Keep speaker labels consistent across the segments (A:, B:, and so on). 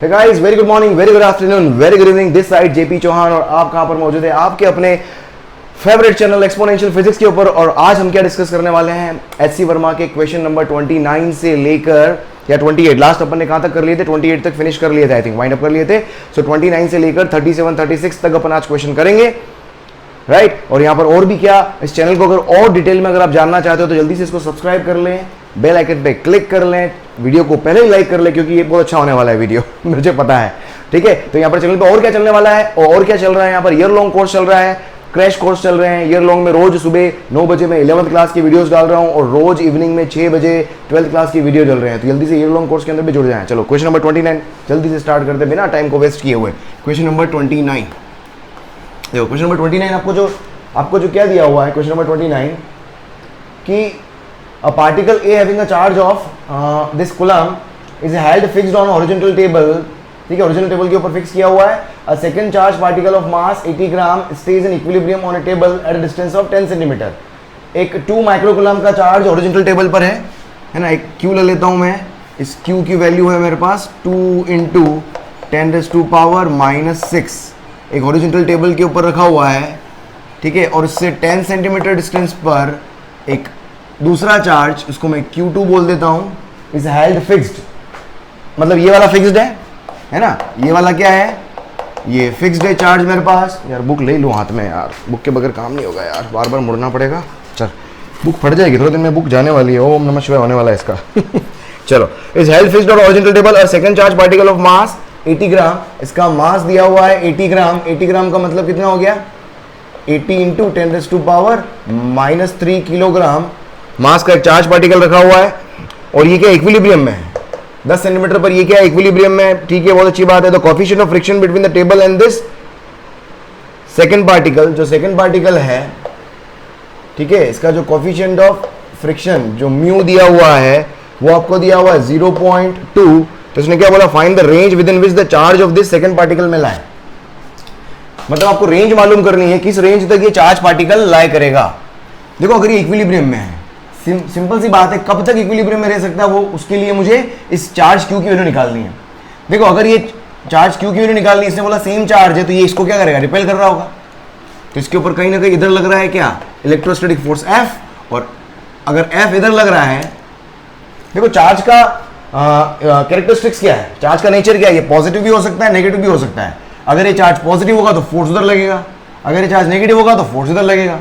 A: Hey guys, very good morning, very good afternoon, very good evening. This side JP Chauhan और आप कहां पर मौजूद है आपके अपने फेवरेट चैनल एक्सपोनेंशियल फिजिक्स के ऊपर। और आज हम क्या डिस्कस करने वाले हैं, एचसी वर्मा के क्वेश्चन नंबर 29 से लेकर या 28, लास्ट अपन ने कहां तक कर लिए थे, 28 तक फिनिश कर लिए थे, आई थिंक वाइंड अप कर लिए थे। सो 29 से लेकर 37 36 तक अपन आज क्वेश्चन करेंगे, राइट। और यहाँ पर और भी क्या, इस चैनल को अगर और डिटेल में अगर आप जानना चाहते हो तो जल्दी से इसको सब्सक्राइब कर लें, बेल आइकन पे क्लिक कर लें, वीडियो को पहले ही लाइक कर लें क्योंकि ये बहुत अच्छा होने वाला है वीडियो मुझे पता है, ठीक है। तो यहाँ पर चैनल पे और क्या चलने वाला है और क्या चल रहा है, यहाँ पर ईयर लॉन्ग कोर्स चल रहा है, क्रैश कोर्स चल रहे हैं। ईयर लॉन्ग में रोज सुबह 9 बजे मैं 11th क्लास की वीडियोस डाल रहा हूँ और रोज इवनिंग में 6 बजे 12th क्लास की वीडियो चल रहे हैं। तो जल्दी से ईयर लॉन्ग कोर्स के अंदर भी जुड़ जाएं। चलो क्वेश्चन नंबर 29 जल्दी से स्टार्ट करते बिना टाइम को वेस्ट किए हुए। क्वेश्चन नंबर 29, देखो क्वेश्चन नंबर 29 आपको जो क्या दिया हुआ है, क्वेश्चन नंबर 29 कि a particle A having a charge of this coulomb is held fixed on a horizontal table, ठीक है, horizontal table के ऊपर फिक्स किया हुआ है। a second charge particle of mass 80 gram stays in equilibrium on a table at a distance of 10 centimetre. एक 2 microcoulomb का charge horizontal table पर है ना। एक Q ले लेता हूँ मैं, इस Q की वैल्यू है मेरे पास 2 इंटू 10⁻⁻⁶ एक horizontal टेबल के ऊपर रखा हुआ है, ठीक है। और इससे 10 सेंटीमीटर डिस्टेंस पर एक दूसरा चार्ज, उसको मैं Q2 बोल देता हूं, इज हेल्ड फिक्स्ड, मतलब ये वाला फिक्स्ड है ना, ये वाला क्या है, ये फिक्स्ड है चार्ज मेरे पास। यार बुक ले लूँ हाथ में यार, बुक के बगैर काम नहीं होगा यार, बार बार मुड़ना पड़ेगा। चल बुक फट जाएगी, थोड़े दिन में बुक जाने वाली है, ओम नमः शिवाय होने वाला है इसका चलो, is held fixed on horizontal table और second charge particle of mass 80 gram, इसका मास दिया हुआ है 80 ग्राम। 80 ग्राम का मतलब कितना हो गया, 80 इंटू 10⁻³ किलोग्राम मास का एक चार्ज पार्टिकल रखा हुआ है। और ये क्या इक्विलिब्रियम में है 10 सेंटीमीटर पर, ये क्या इक्विलिब्रियम में है, ठीक है, बहुत अच्छी बात है। तो coefficient of friction between the table and this second particle, जो सेकंड पार्टिकल है, ठीक है, इसका जो कोएफिशिएंट ऑफ फ्रिक्शन जो म्यू दिया हुआ है वो आपको दिया हुआ है 0.2। तो इसने क्या बोला, find the range with in which the charge of this second particle में लाए, मतलब आपको रेंज मालूम करनी है किस रेंज तक ये चार्ज पार्टिकल लाई करेगा। देखो अगर ये इक्विलिब्रियम में है, सिंपल सी बात है, कब तक इक्विलिब्रियम में रह सकता है वो, उसके लिए मुझे इस चार्ज Q की वैल्यू निकालनी है। देखो अगर ये चार्ज Q की वैल्यू निकालनी है, इसने बोला सेम चार्ज है, तो ये इसको क्या करेगा, रिपेल कर रहा होगा। तो इसके ऊपर कहीं ना कहीं इधर लग रहा है क्या, इलेक्ट्रोस्टैटिक फोर्स F। और अगर F इधर लग रहा है, देखो चार्ज का कैरेक्टरिस्टिक्स क्या है, चार्ज का नेचर क्या है, ये पॉजिटिव भी हो सकता है, नेगेटिव भी हो सकता है। अगर ये चार्ज पॉजिटिव होगा तो फोर्स उधर लगेगा, अगर ये चार्ज नेगेटिव होगा तो फोर्स इधर लगेगा।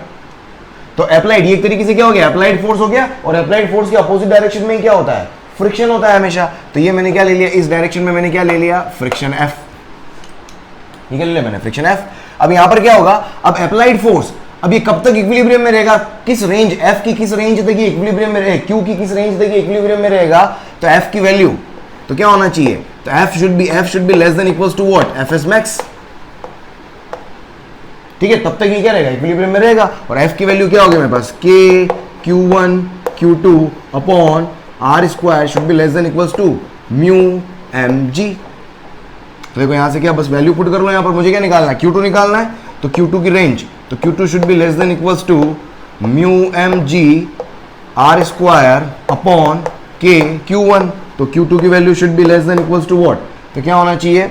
A: तो अप्लाइड, ये एक तरीके से क्या हो गया, अप्लाइड फोर्स हो गया। और अप्लाइड फोर्स के अपोजिट डायरेक्शन में क्या होता है, फ्रिक्शन होता है हमेशा। तो ये मैंने क्या ले लिया, इस डायरेक्शन में मैंने क्या ले लिया, फ्रिक्शन F, ये क्या ले लिया मैंने, फ्रिक्शन F। अब यहां पर क्या होगा, अब अप्लाइड फोर्स, अब ये कब तक इक्विलिब्रियम में रहेगा, किस रेंज F की किस रेंज तक ये इक्विलिब्रियम में रहेगा, Q की किस रेंज तक ये इक्विलिब्रियम में रहेगा। तो F की वैल्यू तो क्या होना चाहिए, तो F should be less than equals to what, Fs max, ठीक है। तब तक ये क्या रहेगा, इक्विलिब्रियम में रहेगा। और F की वैल्यू क्या होगी मेरे पास, K Q1 Q2 upon R² should be less than equals to mu mg। तो देखो यहाँ से क्या, बस वैल्यू पुट कर लो, यहाँ पर मुझे क्या निकालना है, Q2 निकालना है। तो Q2 की रेंज, तो Q2 should be less than equals to mu mg R² upon K Q1। तो Q2 की value should be less than equals to what, तो क्या होना चाहिए,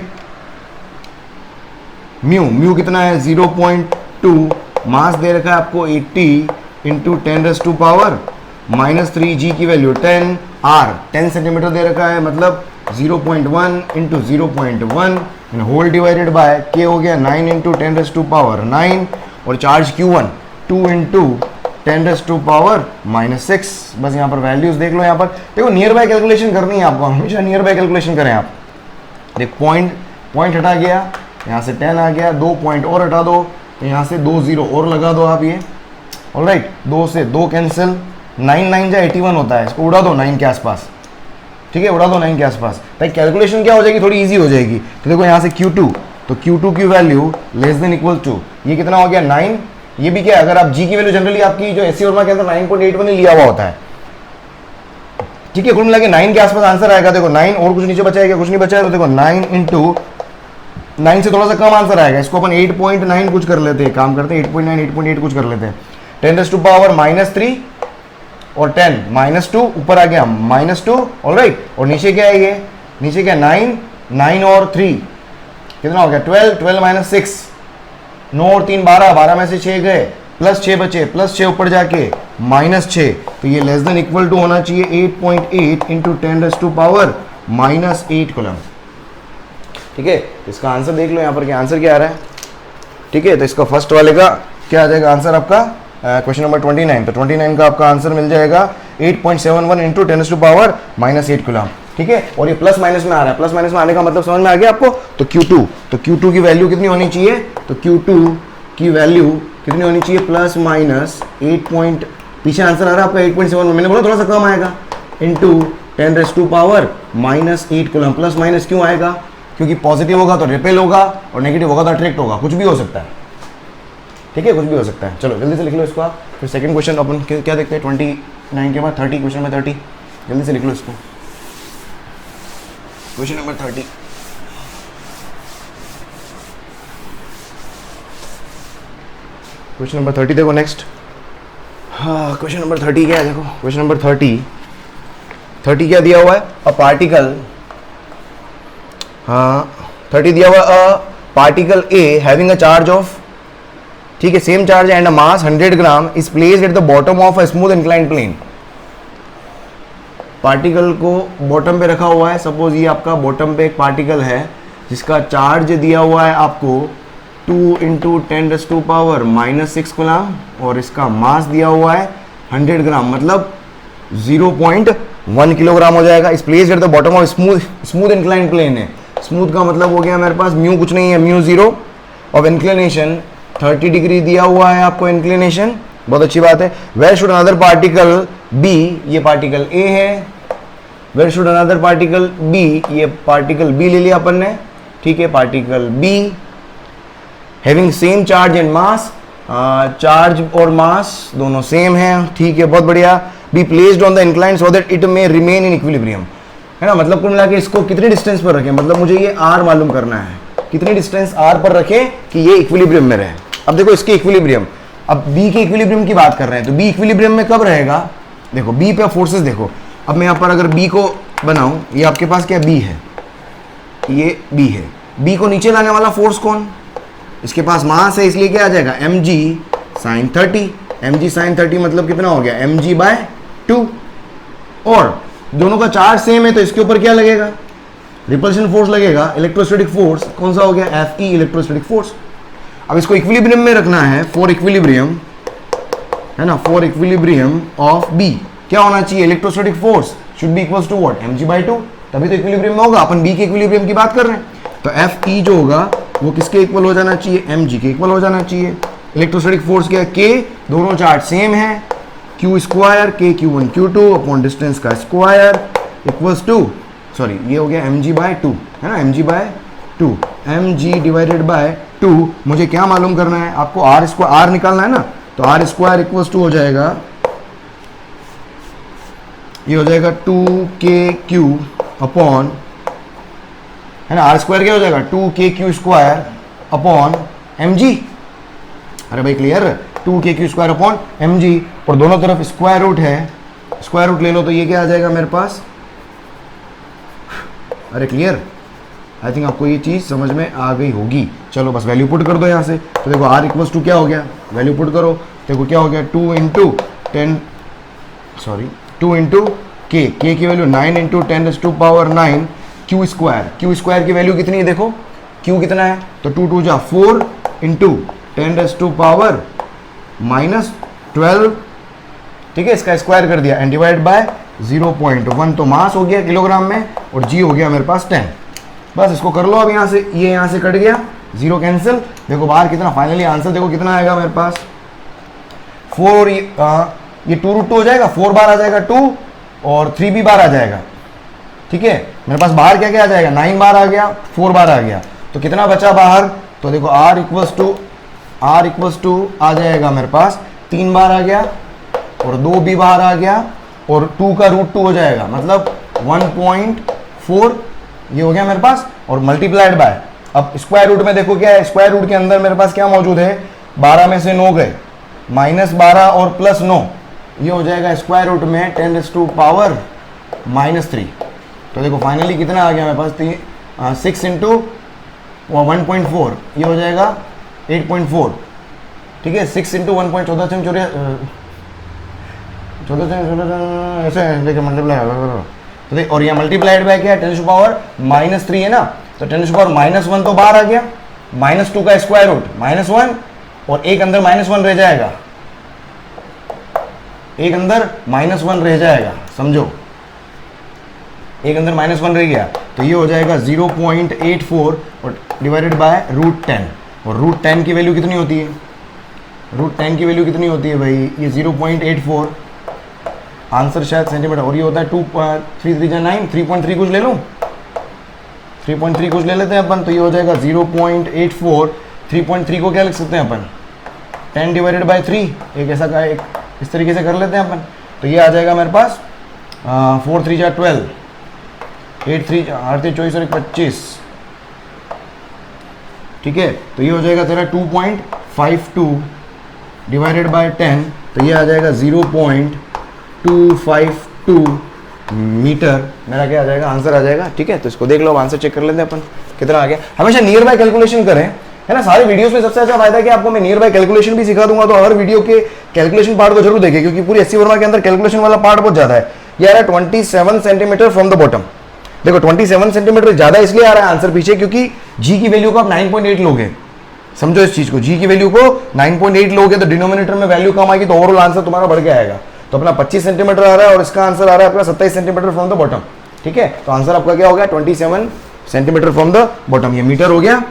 A: म्यू कितना है 0.2, मास दे रखा है आपको 80 इंटू 10⁻³ g की वैल्यू 10 R, 10 सेंटीमीटर दे रखा है, मतलब 0.1 into 0.1 whole divided by K हो गया 9 इंटू 10⁻⁹ और चार्ज Q1 2 इंटू 10⁻⁻�6। बस यहाँ पर वैल्यूज देख लो, यहाँ पर देखो नियर बाय कैलकुलेशन करनी है आपको, हमेशा नियर बाय कैलकुलेशन करें आप। देख पॉइंट हटा गया, यहाँ से 10 आ गया, 2 पॉइंट और हटा दो, तो यहाँ से 2 0 और लगा दो आप, ये ऑलराइट, 2 से 2 कैंसिल, 9 9 जा 81 होता है, इसको उड़ा दो 9 के आसपास, ठीक है, उड़ा दो 9 के आसपास, ताकि कैलकुलेशन क्या हो जाएगी, थोड़ी इजी हो जाएगी। तो देखो यहाँ से Q2, तो Q2 की value less than equal to, ये कितना हो गया 9, ये भी क्या, अगर आप G की वैल्यू जनरली आपकी जो एससी वर्मा के अंदर 9.81 लिया हुआ होता है, ठीक है, कुल मिला के 9 के आसपास आंसर आएगा। देखो 9 और कुछ नीचे बचाएगा, कुछ नहीं बचा है, तो देखो 9 इंटू 9 से थोड़ा सा कम आंसर आएगा, इसको अपन 8.9 कुछ कर लेते हैं, काम करते हैं 8.9 8.8 कुछ कर लेते हैं, 10⁻³ और 10 -2 ऊपर आ गया -2, ऑलराइट। और नीचे क्या है, ये नीचे क्या 9 9 और 3 कितना हो गया 12, 12 माइनस 6, 9 और 3 12, 12 में से 6 गए, प्लस 6 बचे, प्लस 6 ऊपर जाके माइनस 6, तो ये लेस देन इक्वल टू होना चाहिए 8.8 इंटू 10⁻⁻8 कूलम। ठीक है, इसका आंसर देख लो यहाँ पर क्या आंसर क्या आ रहा है। ठीक है, तो इसका फर्स्ट वाले का क्या आ जाएगा आंसर आपका क्वेश्चन नंबर 29, तो 29 का आपका आंसर मिल जाएगा 8.71 इंटू 10⁻⁻8 कूलम। ठीक है, और ये प्लस माइनस में आ रहा है, प्लस माइनस में आने का मतलब समझ में आ गया आपको। तो Q2 की वैल्यू कितनी होनी चाहिए, तो Q2 की वैल्यू कितनी होनी चाहिए, प्लस माइनस 8 पॉइंट, पीछे आंसर आ रहा है आपका 8.7, मैंने बोला थोड़ा सा कम आएगा, इंटू 10⁻⁻8 कूलम। प्लस माइनस क्यों आएगा, क्योंकि पॉजिटिव होगा तो रिपेल होगा और नेगेटिव होगा तो अट्रैक्ट होगा, कुछ भी हो सकता है। ठीक है, कुछ भी हो सकता है। चलो जल्दी से लिख लो इसको आप। फिर सेकंड क्वेश्चन अपन क्या देखते हैं 29 के बाद 30, क्वेश्चन नंबर 30, जल्दी से लिख लो इसको, क्वेश्चन नंबर 30। क्वेश्चन नंबर 30 देखो नेक्स्ट। हाँ, क्वेश्चन नंबर 30 क्या है देखो, क्वेश्चन नंबर 30 क्या दिया हुआ है, अ पार्टिकल, हाँ 30 दिया हुआ है, a particle A having a charge of, ठीक है, same charge and a mass 100 gram is placed at the bottom of a smooth inclined plane. Particle को बॉटम पे रखा हुआ है, सपोज ये आपका बॉटम पे एक पार्टिकल है जिसका चार्ज दिया हुआ है आपको 2 इंटू 10⁻⁻6 कूलम और इसका मास दिया हुआ है 100 ग्राम, मतलब 0.1 किलोग्राम हो जाएगा। इस place at the bottom of smooth inclined plane है, स्मूथ का मतलब हो गया मेरे पास म्यू कुछ नहीं है, म्यू 0 ऑफ इंक्लिनेशन 30 डिग्री दिया हुआ है आपको इंक्लिनेशन, बहुत अच्छी बात है। Where should another particle B, ये पार्टिकल ए है, where should another particle B, ये पार्टिकल बी ले लिया अपन ने। ठीक है, particle B having same charge and mass, charge और मास दोनों सेम है। ठीक है, बहुत बढ़िया। B placed on the incline so that it may remain in equilibrium, है ना, मतलब कुल मिला के इसको कितने डिस्टेंस पर रखें, मतलब मुझे ये आर मालूम करना है, कितने डिस्टेंस आर पर रखें कि ये इक्विलिब्रियम में रहे। अब देखो इसके इक्विलिब्रियम, अब बी के इक्विलिब्रियम की बात कर रहे हैं, तो बी इक्विलिब्रियम में कब रहेगा, देखो बी पे फोर्सेस देखो। अब मैं यहाँ पर अगर बी को बनाऊं, ये आपके पास क्या बी है, ये बी है, बी को नीचे लाने वाला फोर्स कौन, इसके पास मास है, इसलिए क्या आ जाएगा mg sin 30, mg sin 30 मतलब कितना हो गया mg/2, और दोनों का चार्ज सेम है तो इसके ऊपर क्या लगेगा, रिपल्शन फोर्स लगेगा, इलेक्ट्रोस्टैटिक फोर्स कौन सा हो गया Fe, इलेक्ट्रोस्टैटिक फोर्स। अब इसको इक्विलिब्रियम में रखना है, फॉर इक्विलिब्रियम, है ना, फॉर इक्विलिब्रियम ऑफ बी क्या होना चाहिए, electrostatic force should be equals to what mg/2, तभी तो इक्विलिब्रियम में होगा। अपन बी के इक्विलिब्रियम की बात कर रहे हैं, तो Fe जो होगा वो किसके इक्वल हो जाना चाहिए, mg के इक्वल हो जाना चाहिए। इलेक्ट्रोस्टैटिक फोर्स क्या है, k, दोनों चार्ज सेम है, q square k q1 q2 upon distance का स्क्वायर इक्वल्स टू, सॉरी ये हो गया mg/2, है ना, mg/2, mg डिवाइडेड बाय 2। मुझे क्या मालूम करना है आपको, r स्क्वायर, r निकालना है ना, तो r स्क्वायर इक्वल्स टू हो जाएगा, ये हो जाएगा 2kq अपॉन, है ना, आर स्क्वायर क्या हो जाएगा 2kq स्क्वायर अपॉन mg। अरे भाई clear, 2kq square upon mg, और दोनों तरफ स्क्वायर रूट है, स्क्वायर रूट ले लो तो ये क्या आ जाएगा मेरे पास, अरे क्लियर, आई थिंक आपको ये चीज़ समझ में आ गई होगी। चलो बस वैल्यू पुट कर दो यहाँ से, तो देखो r इक्वल्स टू क्या हो गया, वैल्यू पुट करो, देखो क्या हो गया 2 इंटू k की वैल्यू 9 इंटू 10⁻⁹ q स्क्वायर की वैल्यू कितनी है, देखो q कितना है, तो 2 2 जा 4 इंटू 10⁻⁻12, ठीक है, इसका स्क्वायर कर दिया एंड डिवाइड बाय 0.1, तो मास हो गया किलोग्राम में और g हो गया मेरे पास 10। बस इसको कर लो अब यहाँ से, ये यहाँ से कट गया, जीरो कैंसिल, देखो बाहर कितना, फाइनली आंसर देखो कितना आएगा मेरे पास 4, ये 2√2 हो जाएगा, 4 बार आ जाएगा 2 और 3 भी बार आ जाएगा। ठीक है, मेरे पास बाहर क्या क्या आ जाएगा, 9 बार आ गया, 4 बार आ गया, तो कितना बचा बाहर, तो देखो r इक्वल्स टू आ जाएगा मेरे पास 3 बार आ गया और 2 भी बाहर आ गया और 2 का √2 हो जाएगा, मतलब 1.4 ये हो गया मेरे पास, और मल्टीप्लाइड बाय, अब स्क्वायर रूट में देखो क्या है, स्क्वायर रूट के अंदर मेरे पास क्या मौजूद है, 12 में से 9 गए, -12 और +9, ये हो जाएगा स्क्वायर रूट में 10⁻⁻3। तो देखो फाइनली कितना आ गया मेरे पास, 6 इंटू 1.4 ये हो जाएगा 8.4, ठीक है। 6 इंटू 1.14 से चौदह ऐसे देखिए मल्टीप्लाई, तो देख, और ये मल्टीप्लाइड बाय क्या है 10 पावर -3 है ना, तो 10 पावर -1 तो बाहर आ गया, -2 का स्क्वायर रूट -1 और एक अंदर -1 रह जाएगा, एक अंदर -1 रह जाएगा, समझो एक अंदर -1 रह गया, तो ये हो जाएगा 0.84 और डिवाइडेड बाय √10, और √10 की वैल्यू कितनी होती है, √10 की वैल्यू कितनी होती है भाई, ये 0.84, आंसर शायद सेंटीमीटर, और ये होता है 2 3 3 9, 3.3 कुछ ले लूँ, 3.3 कुछ ले लेते हैं अपन, तो ये हो जाएगा 0.84, 3.3 को क्या लिख सकते हैं अपन 10 डिवाइडेड बाय 3, एक ऐसा का एक इस तरीके से कर लेते हैं अपन, तो ये आ जाएगा मेरे पास 4 3 12, 8 3 8 3 24 और 25, ठीक है। तो ये हो जाएगा तेरा 2.52 डिवाइडेड बाय 10, तो ये आ जाएगा 0.252 मीटर, मेरा क्या आ जाएगा आंसर आ जाएगा, ठीक है। तो इसको देख लो, अब आंसर चेक कर लेते हैं अपन कितना आ गया। हमेशा नियर बाय कैलकुलेशन करें, है ना, सारे वीडियोस में सबसे अच्छा फायदा है कि आपको मैं नियर बाय कैलकुलेशन भी सिखा दूंगा, तो हर वीडियो के कैलकुलेशन पार्ट को जरूर देखें, क्योंकि पूरी एससी वर्मा के अंदर कैलकुलेशन वाला पार्ट बहुत ज्यादा है। ये आ रहा है 27 सेंटीमीटर फ्रॉम द बॉटम, देखो 27 सेंटीमीटर ज्यादा इसलिए आ रहा है आंसर पीछे, क्योंकि जी की वैल्यू को आप 9.8 लोगे, समझो इस चीज को, जी की वैल्यू को 9.8 लोगे तो डिनोमिनेटर में वैल्यू कम आएगी, तो ओवरऑल आंसर तुम्हारा बढ़ के आएगा। तो अपना 25 सेंटीमीटर आ रहा है और इसका आंसर आ रहा है आपका 27 सेंटीमीटर फ्रॉम द बॉटम, ठीक है। तो आंसर आपका क्या हो गया 27 सेंटीमीटर फ्रॉम द बॉटम, ये मीटर हो गया,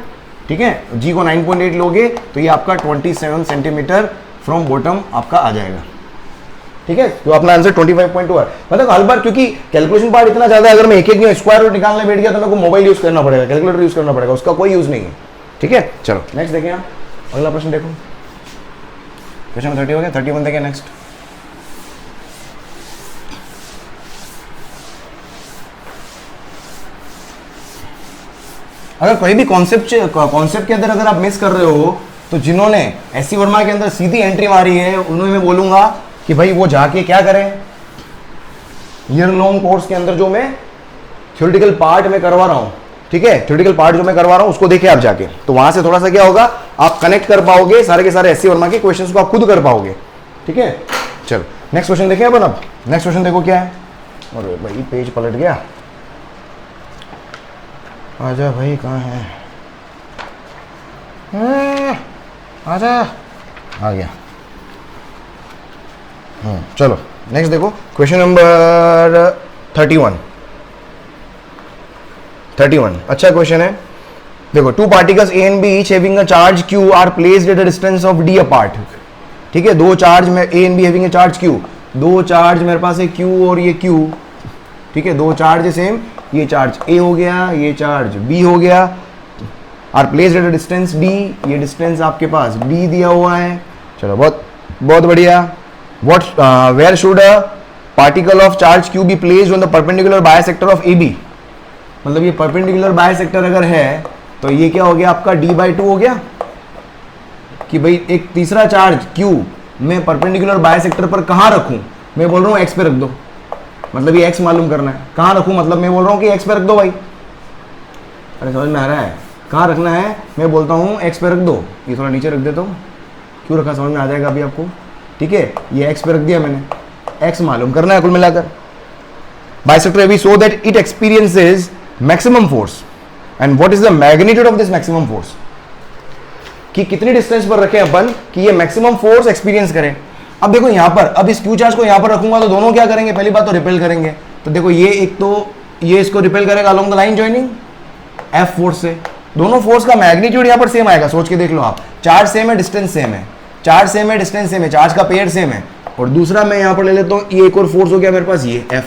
A: ठीक है। जी को 9.8 लोगे तो ये आपका 27 सेंटीमीटर फ्रॉम बॉटम आपका आ जाएगा, ठीक है। तो अपना आंसर 25.2 है। मतलब हर बार क्योंकि कैलकुलेशन पार्ट इतना ज्यादा है, अगर मैं एक एक स्क्वायर रूट निकालने बैठ गया तो मेरे को मोबाइल यूज करना पड़ेगा, कैलकुलेटर यूज करना पड़ेगा, उसका कोई यूज नहीं है, ठीक है। चलो नेक्स्ट देखें आप, अगला प्रश्न देखो, क्वेश्चन 30 हो गया, 31 देखें नेक्स्ट। अगर कोई भी कॉन्सेप्ट के अंदर अगर आप मिस कर रहे हो, तो जिन्होंने एससी वर्मा के अंदर सीधी एंट्री मारी है उन्हें मैं बोलूंगा कि भाई वो जाके क्या करें, ईयर लॉन्ग कोर्स के अंदर जो मैं थ्योरेटिकल पार्ट में करवा रहा हूं, ठीक है, थ्योरेटिकल पार्ट जो मैं करवा रहा हूं उसको देखे आप जाके, तो वहां से थोड़ा सा क्या होगा, आप कनेक्ट कर पाओगे सारे के सारे एससी वर्मा के क्वेश्चंस को आप खुद कर पाओगे, ठीक है। चलो नेक्स्ट क्वेश्चन देखें अपन, अब नेक्स्ट क्वेश्चन देखो क्या है, और भाई पेज पलट गया, आजा भाई कहाँ है, आजा, आ गया। चलो नेक्स्ट देखो, क्वेश्चन नंबर 31, अच्छा क्वेश्चन है। देखो, two particles A and B each having a charge q are placed at a distance of d apart, ठीक है। दो चार्ज में A and B having a charge q, दो चार्ज मेरे पास है क्यू और ये क्यू, ठीक है, दो चार्ज है सेम, ये चार्ज ए हो गया, ये चार्ज बी हो गया, are placed at a distance d, ये डिस्टेंस आपके पास डी दिया हुआ है। चलो बहुत बहुत बढ़िया। What where should a particle of charge q be placed on the perpendicular bisector of A B, मतलब ये परपेंडिकुलर बायसेक्टर अगर है तो ये क्या हो गया आपका d/2 हो गया, कि भाई एक तीसरा चार्ज q मैं परपेंडिकुलर बायसेक्टर पर कहाँ रखूं, मैं बोल रहा हूँ x पे रख दो, मतलब ये x मालूम करना है, कहाँ रखूं मतलब मैं बोल रहा हूँ कि x पे रख दो भाई, अरे समझ में आ रहा है, कहाँ रखना है, मैं बोलता हूँ x पे रख दो, ये थोड़ा नीचे रख देता हूँ, क्यों रखा समझ में आ जाएगा अभी आपको, ठीक है। ये x पे रख दिया मैंने, x मालूम करना है कुल मिलाकर, bisector AB so that it experiences maximum force and what is the magnitude of this maximum force, कि कितनी डिस्टेंस पर रखें अपन कि ये मैक्सिमम फोर्स एक्सपीरियंस करें। अब देखो यहाँ पर, अब इस क्यू चार्ज को यहाँ पर रखूंगा तो दोनों क्या करेंगे, पहली बात तो रिपेल करेंगे, तो देखो ये एक तो ये इसको रिपेल करेगा along the line joining F force से, दोनों फोर्स का मैग्नीट्यूड यहाँ पर सेम आएगा, सोच के देख लो आप, चार्ज सेम है डिस्टेंस सेम है, चार्ज सेम है डिस्टेंस सेम है, चार्ज का पेयर सेम है, और दूसरा मैं यहाँ पर ले लेता हूँ ये एक और फोर्स हो गया मेरे पास ये F,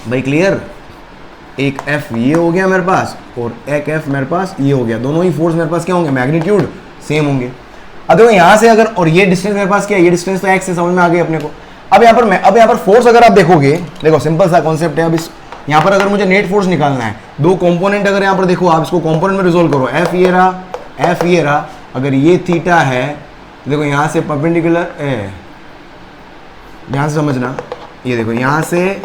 A: भाई क्लियर, एक F ये हो गया मेरे पास और एक F मेरे पास ये हो गया, दोनों ही फोर्स मेरे पास क्या होंगे, मैग्नीट्यूड सेम होंगे। अब देखो यहाँ से अगर, और ये डिस्टेंस मेरे पास क्या है, ये डिस्टेंस तो x से समझ में आ गई अपने को। अब यहाँ पर फोर्स अगर आप देखोगे, देखो सिंपल सा कॉन्सेप्ट है, अब इस यहाँ पर अगर मुझे नेट फोर्स निकालना है, दो कंपोनेंट अगर यहाँ पर देखो आप इसको कंपोनेंट में रिजोल्व करो, F ये रहा, अगर ये थीटा है देखो यहाँ से परपेंडिकुलर, यहाँ से समझना, ये देखो यहाँ से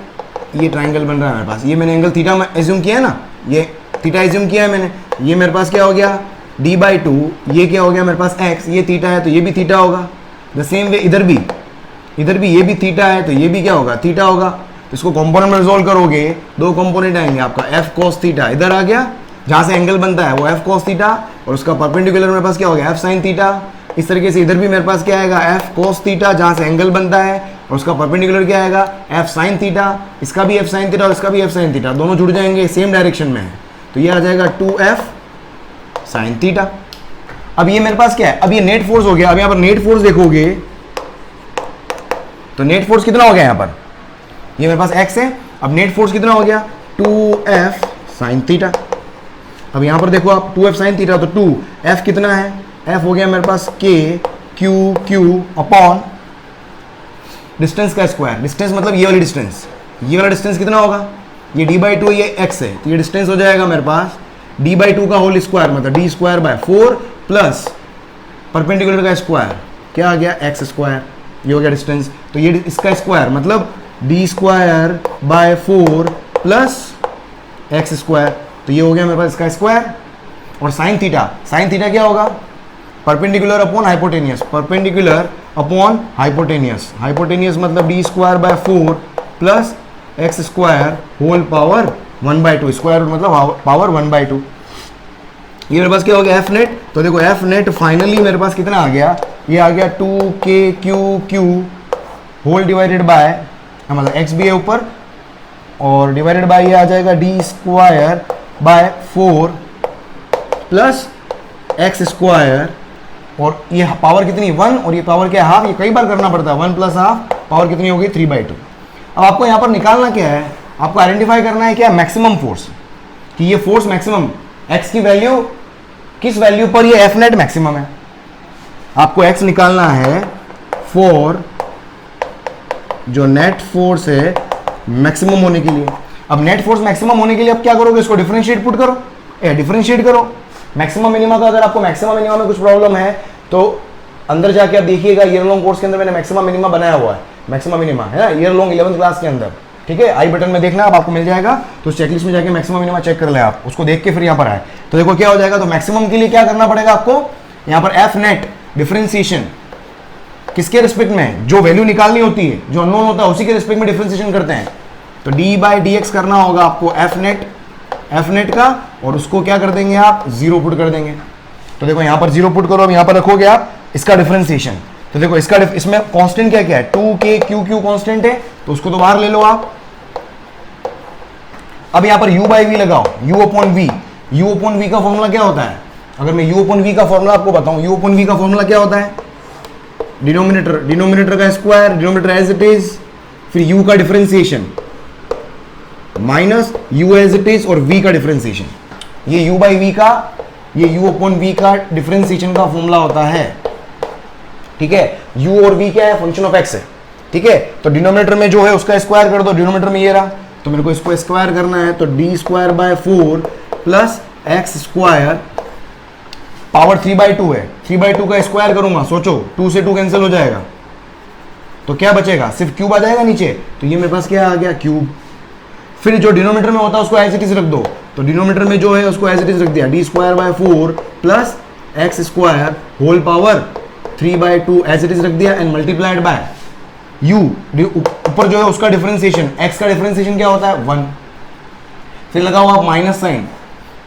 A: ये ट्राइंगल बन रहा है मेरे पास, ये मैंने एंगल थीटा में एज्यूम किया है ना, ये थीटा एज्यूम किया है मैंने, ये मेरे पास क्या हो गया d/2, ये क्या हो गया मेरे पास x, ये थीटा है तो ये भी थीटा होगा। द सेम वे इधर भी ये भी थीटा है तो ये भी क्या होगा थीटा होगा। तो इसको कंपोनेंट में रिजोल्व करोगे, दो कंपोनेंट आएंगे आपका f cos थीटा इधर आ गया, जहां से एंगल बनता है वो f cos थीटा, और उसका परपेंडिकुलर मेरे पास क्या हो गया f sin थीटा। इस तरीके से इधर भी मेरे पास क्या आएगा f cos थीटा, जहां से एंगल बनता है, और उसका परपेंडिकुलर क्या आएगा f sin थीटा, इसका भी f sin थीटा और इसका भी f sin थीटा, दोनों जुड़ जाएंगे, सेम डायरेक्शन में है, तो ये आ जाएगा 2f sin थीटा। अब ये मेरे पास क्या है, अब ये नेट फोर्स हो गया। अब यहाँ पर नेट फोर्स देखोगे तो नेट फोर्स कितना हो गया यहाँ पर, ये मेरे पास x है, अब नेट फोर्स कितना हो गया 2f sin थीटा। अब यहाँ पर देखो आप 2f sin थीटा, तो 2f कितना है, f हो गया मेरे पास k q अपॉन डिस्टेंस का स्क्वायर, डिस्टेंस मतलब ये वाली डिस्टेंस, ये वाला डिस्टेंस कितना होगा, ये d/2 ये x है, तो ये डिस्टेंस हो जाएगा मेरे पास d/2 का होल स्क्वायर मतलब d²/4 प्लस परपेंडिकुलर का स्क्वायर क्या आ गया x², ये हो गया डिस्टेंस। तो ये इसका स्क्वायर मतलब d²/4 प्लस x², तो ये हो गया मेरे पास इसका स्क्वायर। और साइन थीटा क्या होगा, perpendicular upon hypotenuse, perpendicular upon hypotenuse मतलब d²/4 plus x² whole power 1/2, square मतलब पावर 1/2। ये मेरे पास क्या हो गया एफ नेट, तो देखो एफ नेट फाइनली मेरे पास कितना आ गया, ये आ गया 2kq होल डिवाइडेड बाय, मतलब x भी है ऊपर और डिवाइडेड बाय ये आ जाएगा d²/4 प्लस x², और ये पावर कितनी 1 और ये पावर क्या हाफ, ये कई बार करना पड़ता है, 1 प्लस हाफ, पावर कितनी होगी 3/2। अब आपको यहाँ पर निकालना क्या है, आपको आइडेंटिफाई करना है क्या मैक्सिमम फोर्स, कि ये फोर्स मैक्सिमम x की वैल्यू किस वैल्यू पर ये एफ नेट मैक्सिमम है। आपको x निकालना है फॉर जो नेट फोर्स है मैक्सिमम होने के लिए। अब नेट फोर्स मैक्सिमम होने के लिए अब क्या करोगे, इसको डिफरेंशिएट पुट करो, डिफरेंशिएट करो मैक्सिमम मिनिमा का। अगर आपको मैक्सिमम मिनिमा में कुछ प्रॉब्लम है तो अंदर जाके आप देखिएगा, ईयर लॉन्ग कोर्स के अंदर मैंने मैक्सिमम मिनिमा बनाया हुआ है, मैक्सिमम मिनिमा है ना, ईयर लॉन्ग 11th क्लास के अंदर, ठीक है, आई बटन में देखना अब आपको मिल जाएगा, तो उस चेकलिस्ट में जाके मैक्सिमम मिनिमा चेक कर ले आप, उसको देख के फिर यहाँ पर आए। तो देखो क्या हो जाएगा, तो मैक्सिमम के लिए क्या करना पड़ेगा आपको, यहाँ पर एफ नेट डिफरेंशिएशन किसके रिस्पेक्ट में, जो वैल्यू निकालनी होती है, जो अननोन होता है उसी के रिस्पेक्ट में डिफरेंशिएशन करते हैं। तो d/dx करना होगा आपको एफ नेट का, और उसको क्या कर देंगे आप 0 पुट कर देंगे। तो देखो यहाँ पर 0 पुट करो, अब यहाँ पर रखोगे आप इसका डिफरेंशिएशन, तो देखो इसका इसमें कांस्टेंट क्या क्या है 2kq कांस्टेंट है, तो उसको तो बाहर ले लो आप। अब यहाँ पर u/v लगाओ, u/v का फॉर्मूला क्या होता है, अगर मैं u/v का फॉर्मूला आपको बताऊं, u/v का फॉर्मूला क्या होता है, डिनोमिनेटर का square, denominator as it is, फिर u का differentiation minus u as it is और v का डिफरेंशिएशन, ये u/v का, ये u/v का डिफरेंशिएशन का फॉर्मूला होता है, ठीक है। u और v क्या है, फंक्शन ऑफ x है, ठीक है। तो डिनोमिनेटर में जो है उसका स्क्वायर कर दो, डिनोमिनेटर में ये रहा, तो मेरे को इसको स्क्वायर करना है, तो d²/4 प्लस x² पावर 3/2 है, 3/2 का स्क्वायर करूंगा, सोचो 2 से 2 कैंसिल हो जाएगा, तो क्या बचेगा, सिर्फ क्यूब आ जाएगा नीचे, तो ये मेरे पास क्या आ गया क्यूब। फिर जो डिनोमिनेटर में होता है उसको एज इट इज रख दो, तो डिनोमिनेटर में जो है उसको एज इट इज रख दिया, d²/4 plus x² whole power 3/2 as it is रख दिया, एंड मल्टीप्लाइड बाय u, ऊपर जो है उसका डिफरेंशिएशन, x का डिफरेंशिएशन क्या होता है 1, फिर लगाओ आप माइनस साइन,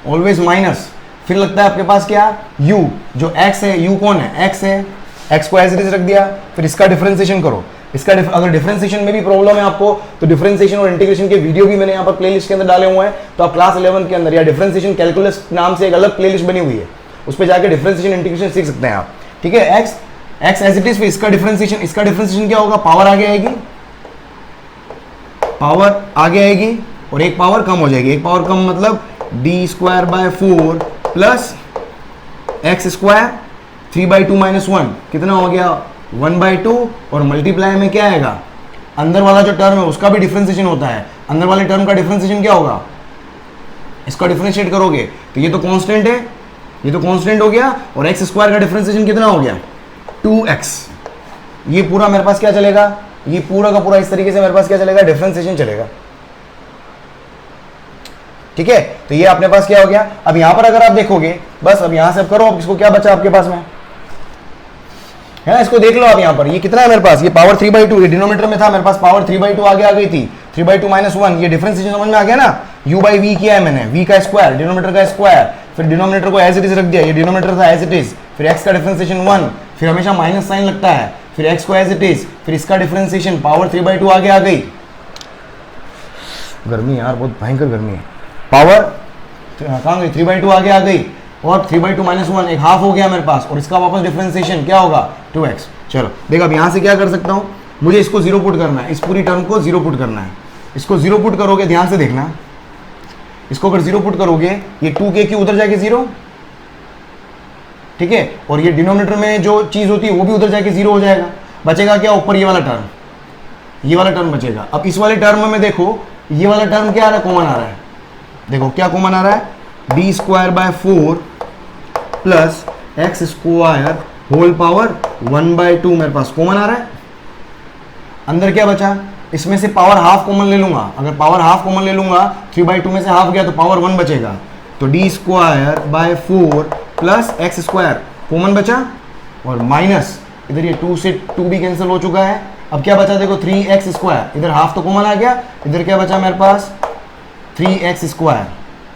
A: ऑलवेज माइनस, फिर लगता है आपके पास क्या u, जो x है, u कौन है x है, x को एज इट इज रख दिया, फिर इसका डिफरेंशिएशन करो, इसका अगर डिफरेंशिएशन में भी प्रॉब्लम है आपको तो डिफरेंशिएशन और इंटीग्रेशन के वीडियो भी मैंने यहाँ पर प्लेलिस्ट के अंदर डाले हुए हैं, तो आप क्लास 11 के अंदर या डिफरेंशिएशन कैलकुलस नाम से एक अलग प्लेलिस्ट बनी हुई है, उस पर जाकर डिफरेंशिएशन इंटीग्रेशन सीख सकते हैं आप, ठीक है। x एज इट इज, फिर इसका डिफरेंशिएशन क्या होगा, पावर आगे आएगी और एक पावर कम हो जाएगी, एक पावर कम मतलब d²/4 प्लस x² 3/2 माइनस 1 कितना हो गया 1/2, और मल्टीप्लाई में क्या आएगा, अंदर वाला जो टर्म है उसका भी डिफरेंशिएशन होता है, अंदर वाले टर्म का डिफरेंशिएशन क्या होगा, इसका डिफरेंशिएट करोगे तो ये तो कांस्टेंट है, ये तो कांस्टेंट हो गया, और x² का डिफरेंशिएशन कितना हो गया 2x। ये पूरा मेरे पास क्या चलेगा, ये पूरा का पूरा इस तरीके से मेरे पास क्या चलेगा, डिफरेंशिएशन चलेगा, ठीक है, तो ये अपने पास क्या हो गया। अब यहां पर अगर आप देखोगे, बस अब यहां से अब करो, अब इसको क्या बचा आपके पास में, है ना, इसको देख लो आप। यहां पर ये कितना है मेरे पास, ये पावर 3/2, ये डिनोमिनेटर में था मेरे पास, पावर 3/2 आगे आ गई थी, 3/2 - 1, ये डिफरेंशिएशन समझ में आ गया ना। u/v किया है मैंने, v का स्क्वायर, डिनोमिनेटर का स्क्वायर, फिर डिनोमिनेटर को एज इट इज रख दिया, ये डिनोमिनेटर था एज इट इज, फिर x का डिफरेंशिएशन 1, फिर हमेशा माइनस साइन लगता है, फिर x को एज इट इज, फिर इसका डिफरेंशिएशन, पावर 3/2 आगे आ गई। गर्मी यार, बहुत भयंकर गर्मी है। पावर कहाँ गई, 3/2 आगे आ गई, और 3/2 - 1 एक हाफ हो गया मेरे पास, और इसका वापस डिफरेंशिएशन क्या होगा, 2x। चलो देख, अब यहां से क्या कर सकता हूं, मुझे इसको जीरो पुट करना है, इस पूरी टर्म को जीरो पुट करना है। इसको जीरो पुट करोगे, ध्यान से देखना, इसको अगर जीरो पुट करोगे, ये 2k उधर जाके जीरो, ठीक है, और ये डिनोमिनेटर में जो चीज होती है वो भी उधर जाके जीरो हो जाएगा। बचेगा क्या, ऊपर ये वाला टर्म, ये वाला टर्म बचेगा। अब इस वाले टर्म में देखो, ये वाला टर्म क्या आ रहा है, कॉमन आ रहा है। देखो क्या कॉमन आ रहा है, d²/4 plus x² whole power 1/2 मेरे पास कॉमन आ रहा है। अंदर क्या बचा, इसमें से पावर हाफ कॉमन ले लूंगा, अगर पावर हाफ कॉमन ले लूंगा, 3/2 में से हाफ गया तो पावर 1 बचेगा, तो d²/4 प्लस x² कॉमन बचा, और माइनस इधर ये 2 से 2 भी कैंसिल हो चुका है। अब क्या बचा, देखो 3x², इधर हाफ तो कॉमन आ गया, इधर क्या बचा मेरे पास 3x²,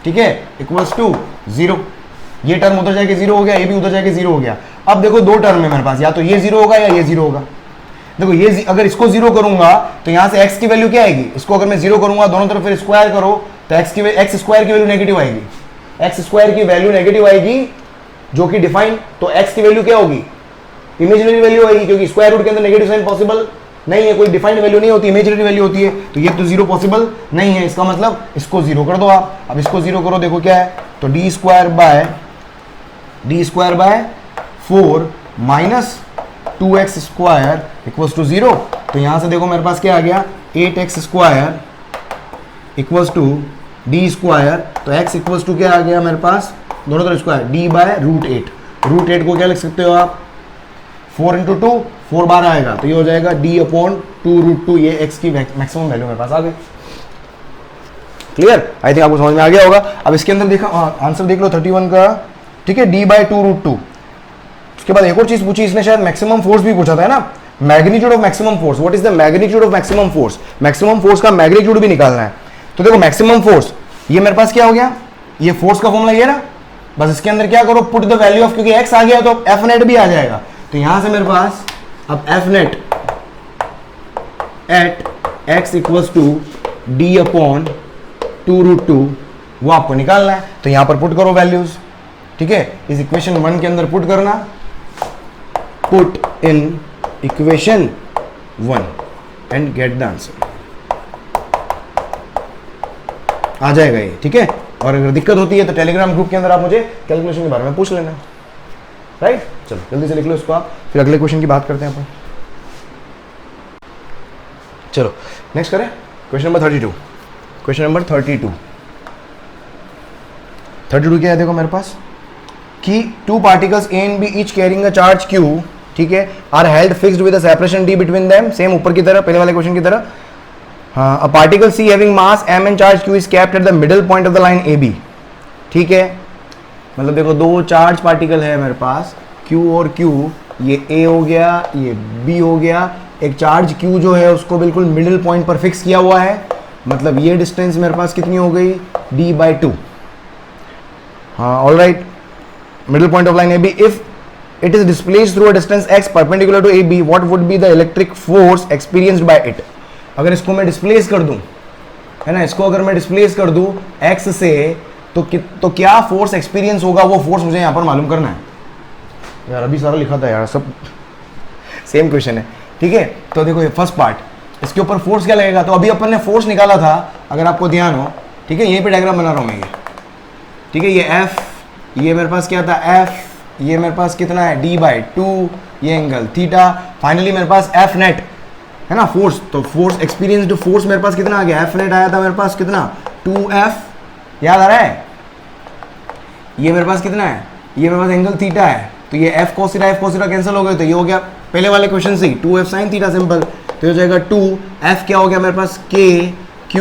A: ठीक है, इक्वल्स टू 0। ये टर्म उधर जाके 0 हो गया, ये भी उधर जाके 0 हो गया। अब देखो दो टर्म है मेरे पास, या तो ये 0 होगा या ये 0 होगा। देखो ये अगर इसको 0 करूंगा तो यहां से x की वैल्यू क्या आएगी, इसको अगर मैं 0 करूंगा, दोनों तरफ फिर स्क्वायर करो, तो x² की वैल्यू नेगेटिव आएगी, x² की वैल्यू नेगेटिव आएगी, जो कि डिफाइन, तो x की वैल्यू क्या होगी, इमेजिनरी वैल्यू आएगी, क्योंकि स्क्वायर रूट के अंदर नेगेटिव साइन पॉसिबल नहीं है, कोई डिफाइंड वैल्यू नहीं होती, इमेजिनरी वैल्यू होती है, तो ये तो 0 पॉसिबल नहीं है। इसका मतलब इसको 0 कर दो आप। अब इसको 0 करो, देखो क्या है, तो d²/4 minus 2x² equals to 0। तो यहां से देखो मेरे पास क्या आ गया, 8x² इक्वल्स टू d², तो x इक्वल्स टू क्या आ गया मेरे पास, दोनों तरफ स्क्वायर, d/√8। √8 को क्या लिख सकते हो आप, 4 × 2 4 बार आएगा, तो ये हो जाएगा d/2√2, ये x की मैक्सिमम वैल्यू मेरे पास आ गई। क्लियर, आई थिंक आपको समझ में आ गया होगा। अब इसके अंदर देखा, आंसर देख लो 31 का, ठीक है, d/2√2। उसके बाद एक और चीज पूछी इसने, शायद मैक्सिमम फोर्स भी पूछा था, है ना, magnitude of maximum force, what is the magnitude of maximum force, maximum force का मैग्नीट्यूड भी निकालना है। तो देखो मैक्सिमम फोर्स, ये मेरे पास क्या हो गया, ये फोर्स का फॉर्मूला ये ना, बस इसके अंदर क्या करो, पुट द वैल्यू ऑफ, क्योंकि x आ गया तो एफ नेट भी आ जाएगा, तो यहां से मेरे पास अब एफ नेट एट x इक्वल्स टू d/2√2 वो आपको निकालना है। तो यहां पर पुट करो वैल्यूज, ठीक है, इस इक्वेशन 1 के अंदर पुट करना, put in equation 1 and get the answer, आ जाएगा ये, ठीक है। और अगर दिक्कत होती है तो टेलीग्राम ग्रुप के अंदर आप मुझे कैलकुलेशन के बारे में पूछ लेना, राइट। चलो जल्दी से लिख लो इसको आप, फिर अगले क्वेश्चन की बात करते हैं अपन। चलो नेक्स्ट करें, क्वेश्चन नंबर 32। क्वेश्चन नंबर 32 क्या है, देखो मेरे पास कि 2 particles A and B each carrying a charge Q, ठीक है, are held fixed with a separation D between them, same ऊपर की तरह, पहले वाले क्वेश्चन की तरह। हाँ, a particle C having mass m and charge Q is kept at the middle point of the line AB, ठीक है, मतलब देखो दो चार्ज पार्टिकल है मेरे पास Q और Q, ये A हो गया, ये B हो गया, एक चार्ज Q जो है उसको बिल्कुल मिडिल पॉइंट पर फिक्स किया हुआ है, मतलब ये डिस्टेंस मेरे पास कितनी हो गई, d/2। हाँ all right, middle point of line AB, if it is displaced through a distance x perpendicular to AB, what would be the electric force experienced by it? अगर इसको मैं डिस्प्लेस कर दूं, है ना, इसको अगर मैं डिस्प्लेस कर दूं x से, तो क्या फोर्स एक्सपीरियंस होगा, वो फोर्स मुझे यहां पर मालूम करना है। यार अभी सारा लिखा था यार, सब सेम क्वेश्चन है, ठीक है। तो देखो ये फर्स्ट पार्ट, इसके ऊपर फोर्स क्या लगेगा, तो अभी अपन ने फोर्स निकाला था, अगर आपको ध्यान हो, ठीक है, यहीं पे डायग्राम बना रहा हूं मैं ये, ठीक है, ये F, ये मेरे पास क्या था F, ये मेरे पास कितना है d/2, ये एंगल थीटा, फाइनली मेरे पास F नेट है ना, फोर्स, तो फोर्स एक्सपीरियंस्ड फोर्स मेरे पास कितना आ गया, F नेट आया था मेरे पास कितना 2F, याद आ रहा है, ये मेरे पास कितना है, ये मेरे पास एंगल थीटा है, तो ये F cos थीटा कैंसिल हो गए, तो ये हो गया पहले वाले क्वेश्चन से 2F sin थीटा सिंपल, तो हो जाएगा 2F क्या हो गया मेरे पास K Q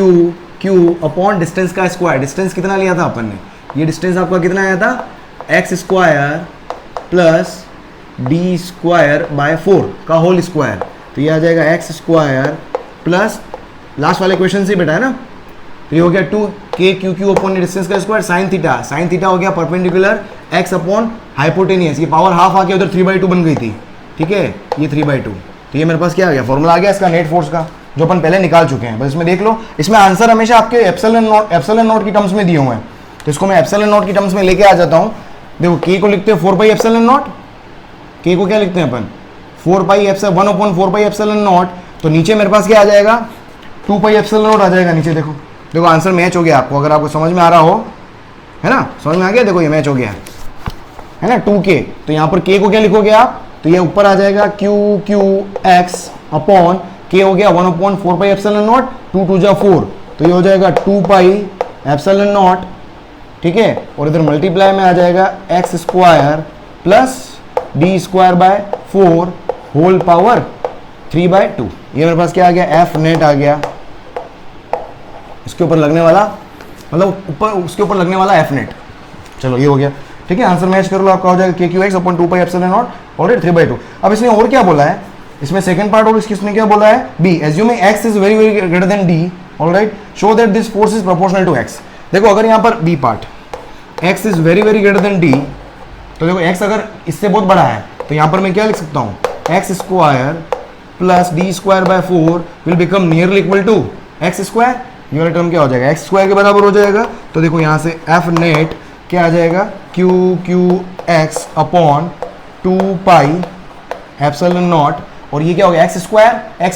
A: Q upon distance का स्क्वायर। डिस्टेंस कितना लिया था अपन ने, ये डिस्टेंस आपका कितना आया था, x square plus d square by 4 का होल स्क्वायर, तो ये आ जाएगा एक्स स्क्वायर प्लस लास्ट वाले क्वेश्चन से बेटा है ना, तो ये हो गया 2k अपॉन डिस्टेंस का square sine theta. Sine theta हो गया परपेंडिकुलर x अपॉन हाइपोटेनियस, ये पावर हाफ आ गया, उधर 3/2 बन गई थी, ठीक है, ये 3/2, तो ये मेरे पास क्या आ गया, फॉर्मूला आ गया इसका नेट फोर्स का, जो अपन पहले निकाल चुके हैं। बस इसमें देख लो, इसमें आंसर हमेशा आपके एप्सिलॉन नॉट की टर्म्स में दिए हुए हैं, तो इसको मैं एप्सिलॉन नॉट की टर्म्स में लेके आ जाता हूँ। देखो k को लिखते हैं 4 पाई एप्सिलॉन नॉट, k को क्या लिखते हैं अपन 4 pi epsilon 1 upon 4 pi epsilon not, तो नीचे मेरे पास क्या आ जाएगा 2 पाई एप्सिलॉन नॉट आ जाएगा नीचे। देखो देखो आंसर मैच हो गया आपको, अगर आपको समझ में आ रहा हो, है ना, समझ में आ गया, देखो ये मैच हो गया है ना 2k, तो यहाँ पर k को क्या लिखोगे आप, तो ये ऊपर आ जाएगा QQX अपॉन k हो गया 1 अपॉन 4 पाई एप्सिलॉन नॉट, 2 2 जा 4, तो ये हो जाएगा 2 पाई एप्सिलॉन नॉट, ठीक है, और इधर मल्टीप्लाई में आ जाएगा x square plus d square by 4 whole power 3/2। ये मेरे पास क्या आ गया, एफ नेट आ गया, इसके ऊपर लगने वाला, मतलब ऊपर उसके ऊपर लगने वाला एफ नेट। चलो ये हो गया, ठीक है, आंसर मैच कर लो, आपका हो जाएगा KQX upon 2 pi epsilon naught और 3/2। अब इसने और क्या बोला है, इसमें सेकंड पार्ट और इसने क्या बोला है, B assuming x is very very greater than d, alright, show that this force is proportional to x। देखो अगर यहाँ पर B part x is very very greater than d, तो देखो x अगर इससे बहुत बड़ा है, तो यहाँ पर मैं क्या लिख सकता हूँ, x square plus d square by 4 will become nearly equal to x square, ये वाला टर्म क्या हो जाएगा, एक्स स्क्वायर के बराबर हो जाएगा। तो देखो यहाँ से एफ नेट क्या आ जाएगा, QQX upon 2 pi epsilon naught, और ये क्या हो गया एक्स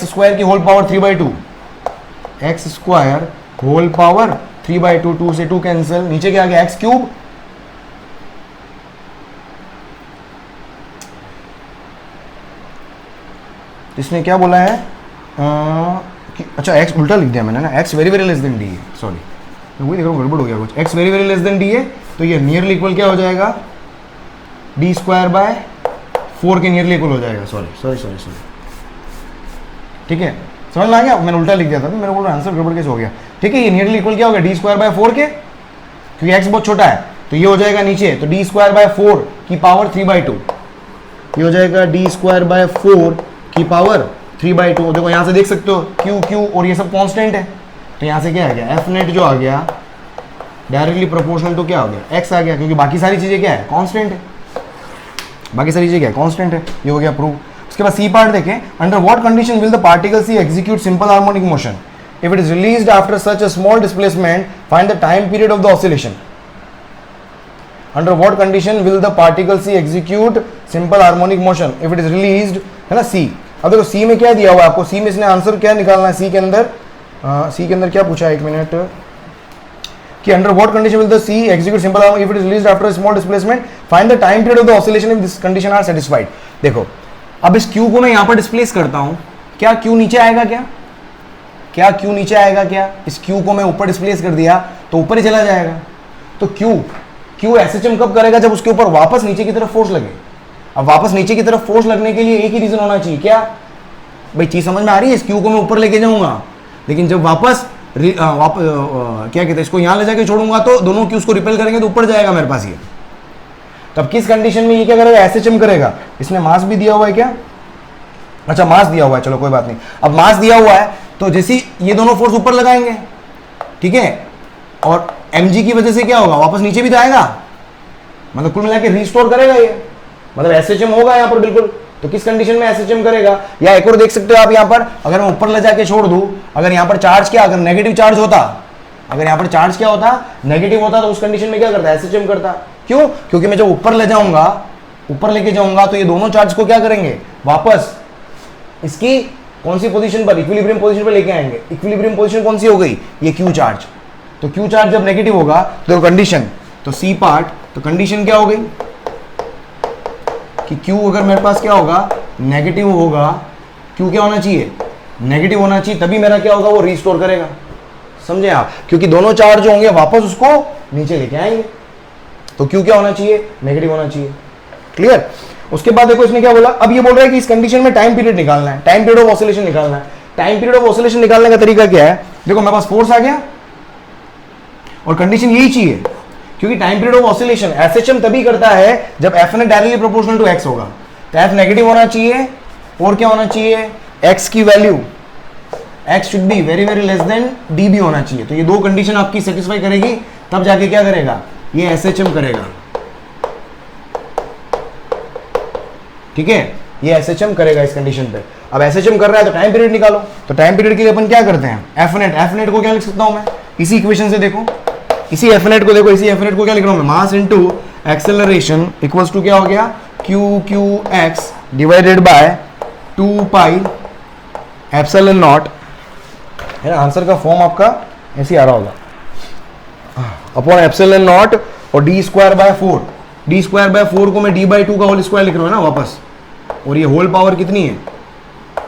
A: स्क्वायर की whole power 3/2, x square whole power 3/2, 2 से 2 कैंसिल, नीचे क्या आ गया एक्स क्यूब, इसने क्या बोला है अच्छा एक्स उल्टा लिख दिया मैंने ना, x very very less than D है, सॉरी मैं वही देख रहा हूँ, गड़बड़ हो गया कुछ, x very very less than D है, तो ये नियरली इक्वल क्या हो जाएगा, डी स्क्वायर बाय 4 के नियरली इक्वल हो जाएगा, सॉरी, ठीक है, समझ में आ गया, मैंने उल्टा लिख दिया था, मेरे को आंसर गड़बड़ कैसे हो गया, ठीक है, ये नियरली इक्वल क्या हो गया, डी स्क्वायर बाय 4 के, क्योंकि एक्स बहुत छोटा है, तो ये हो जाएगा नीचे, तो डी स्क्वायर बाय 4 की पावर 3/2, ये हो जाएगा डी स्क्वायर बाय 4 की पावर 3/2। देखो यहाँ से देख सकते हो Q और ये सब कांस्टेंट है, तो यहाँ से क्या आ गया, एफ नेट जो आ गया डायरेक्टली प्रोपोर्शनल टू क्या हो गया, x आ गया, क्योंकि बाकी सारी चीजें क्या है, कांस्टेंट है, बाकी सारी चीजें क्या है, कांस्टेंट है, ये हो गया प्रूव। उसके बाद सी पार्ट देखें, under what condition will the particle C execute simple harmonic motion if it is released after such a small displacement, find the time period of the oscillation. Under what condition will the particle C execute simple harmonic motion if it is released, है ना, सी। अब देखो सी में क्या दिया हुआ है आपको, सी में इसने आंसर क्या निकालना है, सी के अंदर क्या पूछा है, एक मिनट, कि under what condition will the C execute simple harmonic if it is released after small displacement, find the time period of the oscillation if this condition are satisfied. देखो अब इस क्यू को मैं यहां पर डिस्प्लेस करता हूं, क्या क्यू नीचे आएगा, क्या क्यू नीचे आएगा, क्या इस क्यू को मैं ऊपर डिस्प्लेस कर दिया तो ऊपर ही चला जाएगा, तो क्यू एसएचएम कब करेगा, जब उसके ऊपर वापस नीचे की तरफ फोर्स लगे। अब वापस नीचे की तरफ फोर्स लगने के लिए एक ही रीजन होना चाहिए, क्या भाई, चीज समझ में आ रही है, इस क्यू को मैं ऊपर लेके जाऊंगा, लेकिन जब वापस क्या कहते हैं, इसको यहां ले जाके छोड़ूंगा तो दोनों क्यूज को रिपेल करेंगे तो ऊपर जाएगा मेरे पास ये। तब किस कंडीशन में ये क्या करेगा, एसएचएम करेगा। इसने मास भी दिया हुआ है क्या, अच्छा मास दिया हुआ है, चलो कोई बात नहीं, अब मास दिया हुआ है तो जैसे ये दोनों फोर्स ऊपर लगाएंगे, ठीक है, और mg की वजह से क्या होगा, वापस नीचे भी तो आएगा, मतलब कुल मिला के रिस्टोर करेगा ये, मतलब एसएचएम होगा यहाँ पर बिल्कुल। तो किस कंडीशन में एसएचएम करेगा, या एक और देख सकते हो आप यहाँ पर, अगर मैं ऊपर ले जाके छोड़ दूं, अगर यहाँ पर चार्ज क्या, अगर नेगेटिव चार्ज होता, अगर यहाँ पर चार्ज क्या होता, नेगेटिव होता, तो उस कंडीशन में क्या करता, एसएचएम करता। क्यों, क्योंकि मैं जब ऊपर ले जाऊंगा, ऊपर लेके जाऊंगा तो ये दोनों चार्ज को क्या करेंगे, वापस इसकी कौन सी पोजीशन पर, इक्विलिब्रियम पोजीशन पर लेके आएंगे। इक्विलिब्रियम पोजीशन कौन सी हो गई, ये क्यू चार्ज। तो क्यू चार्ज जब नेगेटिव होगा तो कंडीशन, तो सी पार्ट, तो कंडीशन क्या हो गई कि क्यू अगर मेरे पास क्या होगा, नेगेटिव होगा, क्यू क्या होना चाहिए, नेगेटिव होना चाहिए, तभी मेरा क्या होगा, वो रिस्टोर करेगा, समझे आप, क्योंकि दोनों चार्ज होंगे वापस उसको नीचे लेके आएंगे, तो क्यू क्या होना चाहिए, नेगेटिव होना चाहिए। क्लियर। उसके बाद देखो इसने क्या बोला, अब ये बोल रहा है कि इस कंडीशन में टाइम पीरियड निकालना है, टाइम पीरियड ऑफ ऑसिलेशन निकालना है। टाइम पीरियड ऑफ ऑसिलेशन निकालने का तरीका क्या है, देखो मेरे पास फोर्स आ गया, और कंडीशन यही चाहिए, क्योंकि time period of oscillation SHM तभी करता है जब F net directly proportional to x होगा। तो एफ नेगेटिव होना चाहिए और क्या होना चाहिए, एक्स की value x should be very very less than d B होना चाहिए। तो ये दो कंडीशन आपकी सेटिस्फाई करेगी, तब जाके क्या करेगा, ये एसएचएम करेगा। ठीक है, ये एसएचएम करेगा इस कंडीशन पे। अब एसएचएम कर रहा है तो टाइम पीरियड निकालो। तो टाइम पीरियड के लिए अपन क्या करते हैं, एफ नेट को क्या लिख सकता हूं मैं, इसी इक्वेशन से देखो, इसी एफ नेट को देखो, इसी एफ नेट को क्या लिख रहा हूं मैं, mass into acceleration equals to क्या हो गया, q q x divided by 2 pi epsilon naught, है ना। आंसर का फॉर्म आपका ऐसे आ रहा होगा, अपॉन एप्सिलॉन नॉट और D square by 4। D square by 4 को मैं डी बाई 2 का होल स्क्वायर लिख रहा हूँ ना वापस, और ये होल पावर कितनी है,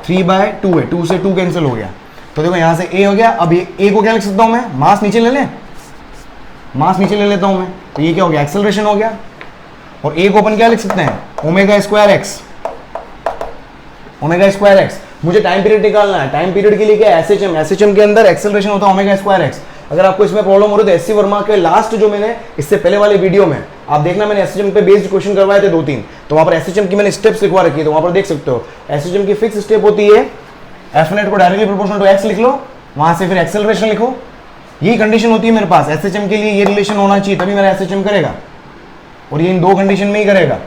A: 3/2 है, 2 से 2 कैंसिल हो गया। तो देखो यहाँ से ए हो गया। अब ये ए को क्या लिख सकता हूँ मैं, मास नीचे ले लें, मास नीचे ले लेता हूँ मैं, तो ये क्या हो गया, एक्सेलरेशन हो गया। और ए को अपन क्या लिख सकते हैं, omega square x, omega square x. मुझे टाइम पीरियड निकालना है, टाइम पीरियड के लिए क्या, एसएचएम, एसएचएम के अंदर एक्सेलरेशन होता है ओमेगा स्क्वायर एक्स। अगर आपको इसमें प्रॉब्लम हो रही है तो एससी वर्मा के लास्ट जो मैंने इससे पहले वाले वीडियो में आप देखना, मैंने एसएचएम पे बेस्ड क्वेश्चन करवाए थे 2-3, तो वहां पर एसएचएम की मैंने स्टेप्स लिखवा रखी है, तो वहां पर देख सकते हो। एसएचएम की फिक्स स्टेप होती है, एफ नेट को डायरेक्टली प्रोपोर्शनल टू एक्स लिख लो, वहां से फिर एक्सेलरेशन लिखो। यही कंडीशन होती है मेरे पास, एसएचएम के लिए ये रिलेशन होना चाहिए तभी मेरा एसएचएम करेगा, और ये इन दो कंडीशन में ही करेगा।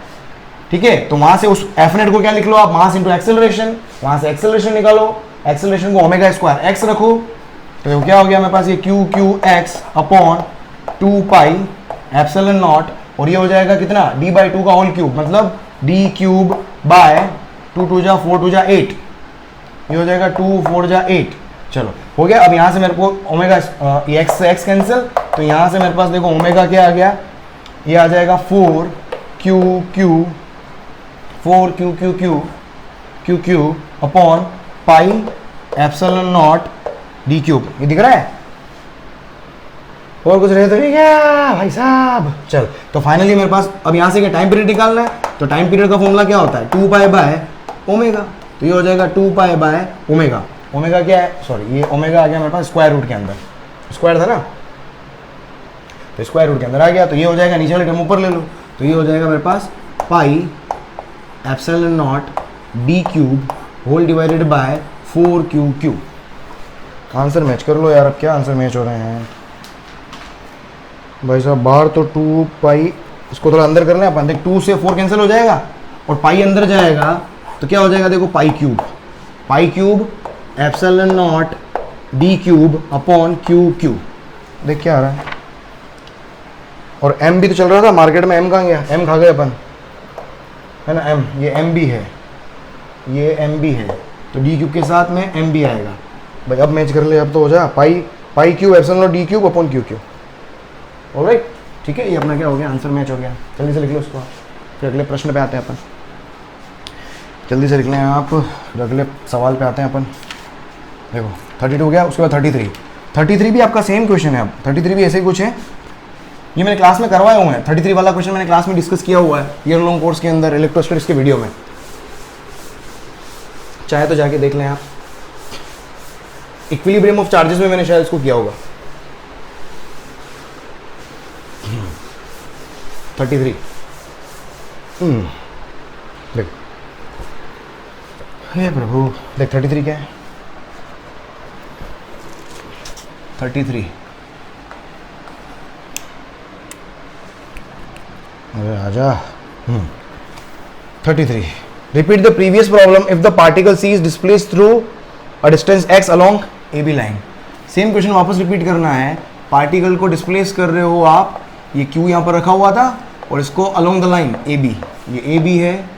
A: ठीक है, तो वहां से उस एफ नेट को क्या लिख लो आप, मास इंटू एक्सेलरेशन, वहां से एक्सेलरेशन निकालो, एक्सेलरेशन को ओमेगा स्क्वायर एक्स रखो, तो क्या हो गया मेरे पास, ये Q q x upon 2 pi epsilon naught, और ये हो जाएगा कितना, डी बाई 2 का होल क्यूब, मतलब डी क्यूब बाय 2 2 जा 4 2 जा 8, ये हो जाएगा 2 4 जा 8। चलो हो गया। अब यहाँ से मेरे को ओमेगा एक्स से एक्स कैंसिल, तो यहाँ से मेरे पास देखो ओमेगा क्या आ गया, ये आ जाएगा 4 Q Q upon pi epsilon naught D cube. ये दिख रहा है, और कुछ रहे तो नहीं क्या भाई साहब। चल, तो फाइनली मेरे पास अब यहाँ से क्या टाइम पीरियड निकालना है, तो टाइम पीरियड का फॉर्मूला क्या होता है, 2 पाई बाय ओमेगा, तो ये हो जाएगा 2 पाई बाय ओमेगा। ओमेगा क्या है, सॉरी ये ओमेगा आ गया मेरे पास स्क्वायर रूट के अंदर, स्क्वायर था ना, तो स्क्वायर रूट के अंदर आ गया, तो ये हो जाएगा, नीचे वाले टर्म ऊपर ले लो, तो ये हो जाएगा मेरे पास pi epsilon naught D cube whole divided by 4 Q Q. Answer match कर लो यार, अब क्या आंसर मैच हो रहे हैं भाई साहब। बाहर तो 2 पाई, इसको थोड़ा अंदर करना है अपन, देख 2 से 4 कैंसिल हो जाएगा और पाई अंदर जाएगा, तो क्या हो जाएगा, देखो पाई cube epsilon naught D cube upon Q Q. देख क्या आ रहा है, और एम भी तो चल रहा था मार्केट में, एम कहाँ गया, एम खा गए अपन, है ना एम, ये एम भी है, ये एम भी है, तो डी क्यूब के साथ में एम भी आएगा भाई। अब मैच कर ले, अब तो हो जा, पाई cube epsilon naught D cube upon Q Q. Alright, ठीक है, ये अपना क्या हो गया, आंसर मैच हो गया। जल्दी से लिख लो उसको, फिर अगले प्रश्न पे आते हैं अपन। जल्दी से लिख लें आप, फिर अगले सवाल पे आते हैं अपन। देखो 32 हो गया, उसके बाद 33 भी आपका सेम क्वेश्चन है। अब 33 भी ऐसे ही कुछ है, ये मैंने क्लास में करवाए हुए हैं। 33 वाला क्वेश्चन मैंने क्लास में डिस्कस किया हुआ है ईयर लॉन्ग कोर्स के अंदर, इलेक्ट्रोस्टैटिक्स के वीडियो में, चाहे तो जाके देख लें आप। इक्विलिब्रियम ऑफ चार्जेस में मैंने शायद इसको किया होगा। 33 देख, हे प्रभु, देख 33 क्या है, 33, अरे आजा। 33, repeat the previous problem if the particle C is displaced through a distance x along A B line. Same question वापस रिपीट करना है। पार्टिकल को डिस्प्लेस कर रहे हो आप, ये q यहाँ पर रखा हुआ था, और इसको along the line A B, ये ए बी है,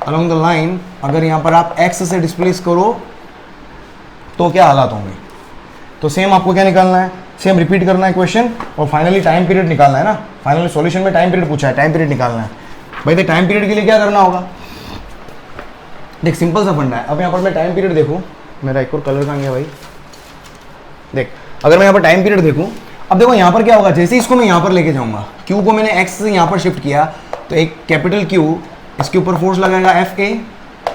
A: अलोंग द लाइन अगर यहाँ पर आप x से डिस्प्लेस करो तो क्या हालात होंगे। तो सेम आपको क्या निकालना है, सेम रिपीट करना है क्वेश्चन, और फाइनली टाइम पीरियड निकालना है ना। फाइनली सॉल्यूशन में टाइम पीरियड पूछा है, टाइम पीरियड निकालना है भाई। देख टाइम पीरियड के लिए क्या करना होगा, देख सिंपल सा फंडा है। अब यहाँ पर मैं टाइम पीरियड देखूँ, मेरा एक और कलर कहाँ गया भाई, देख अगर मैं यहाँ पर टाइम पीरियड देखूँ, अब देखो यहाँ पर क्या होगा, जैसे इसको मैं यहाँ पर लेके जाऊँगा, क्यू को मैंने एक्स से यहाँ पर शिफ्ट किया, तो एक कैपिटल क्यू इसके ऊपर फोर्स लगाएगा एफ ए,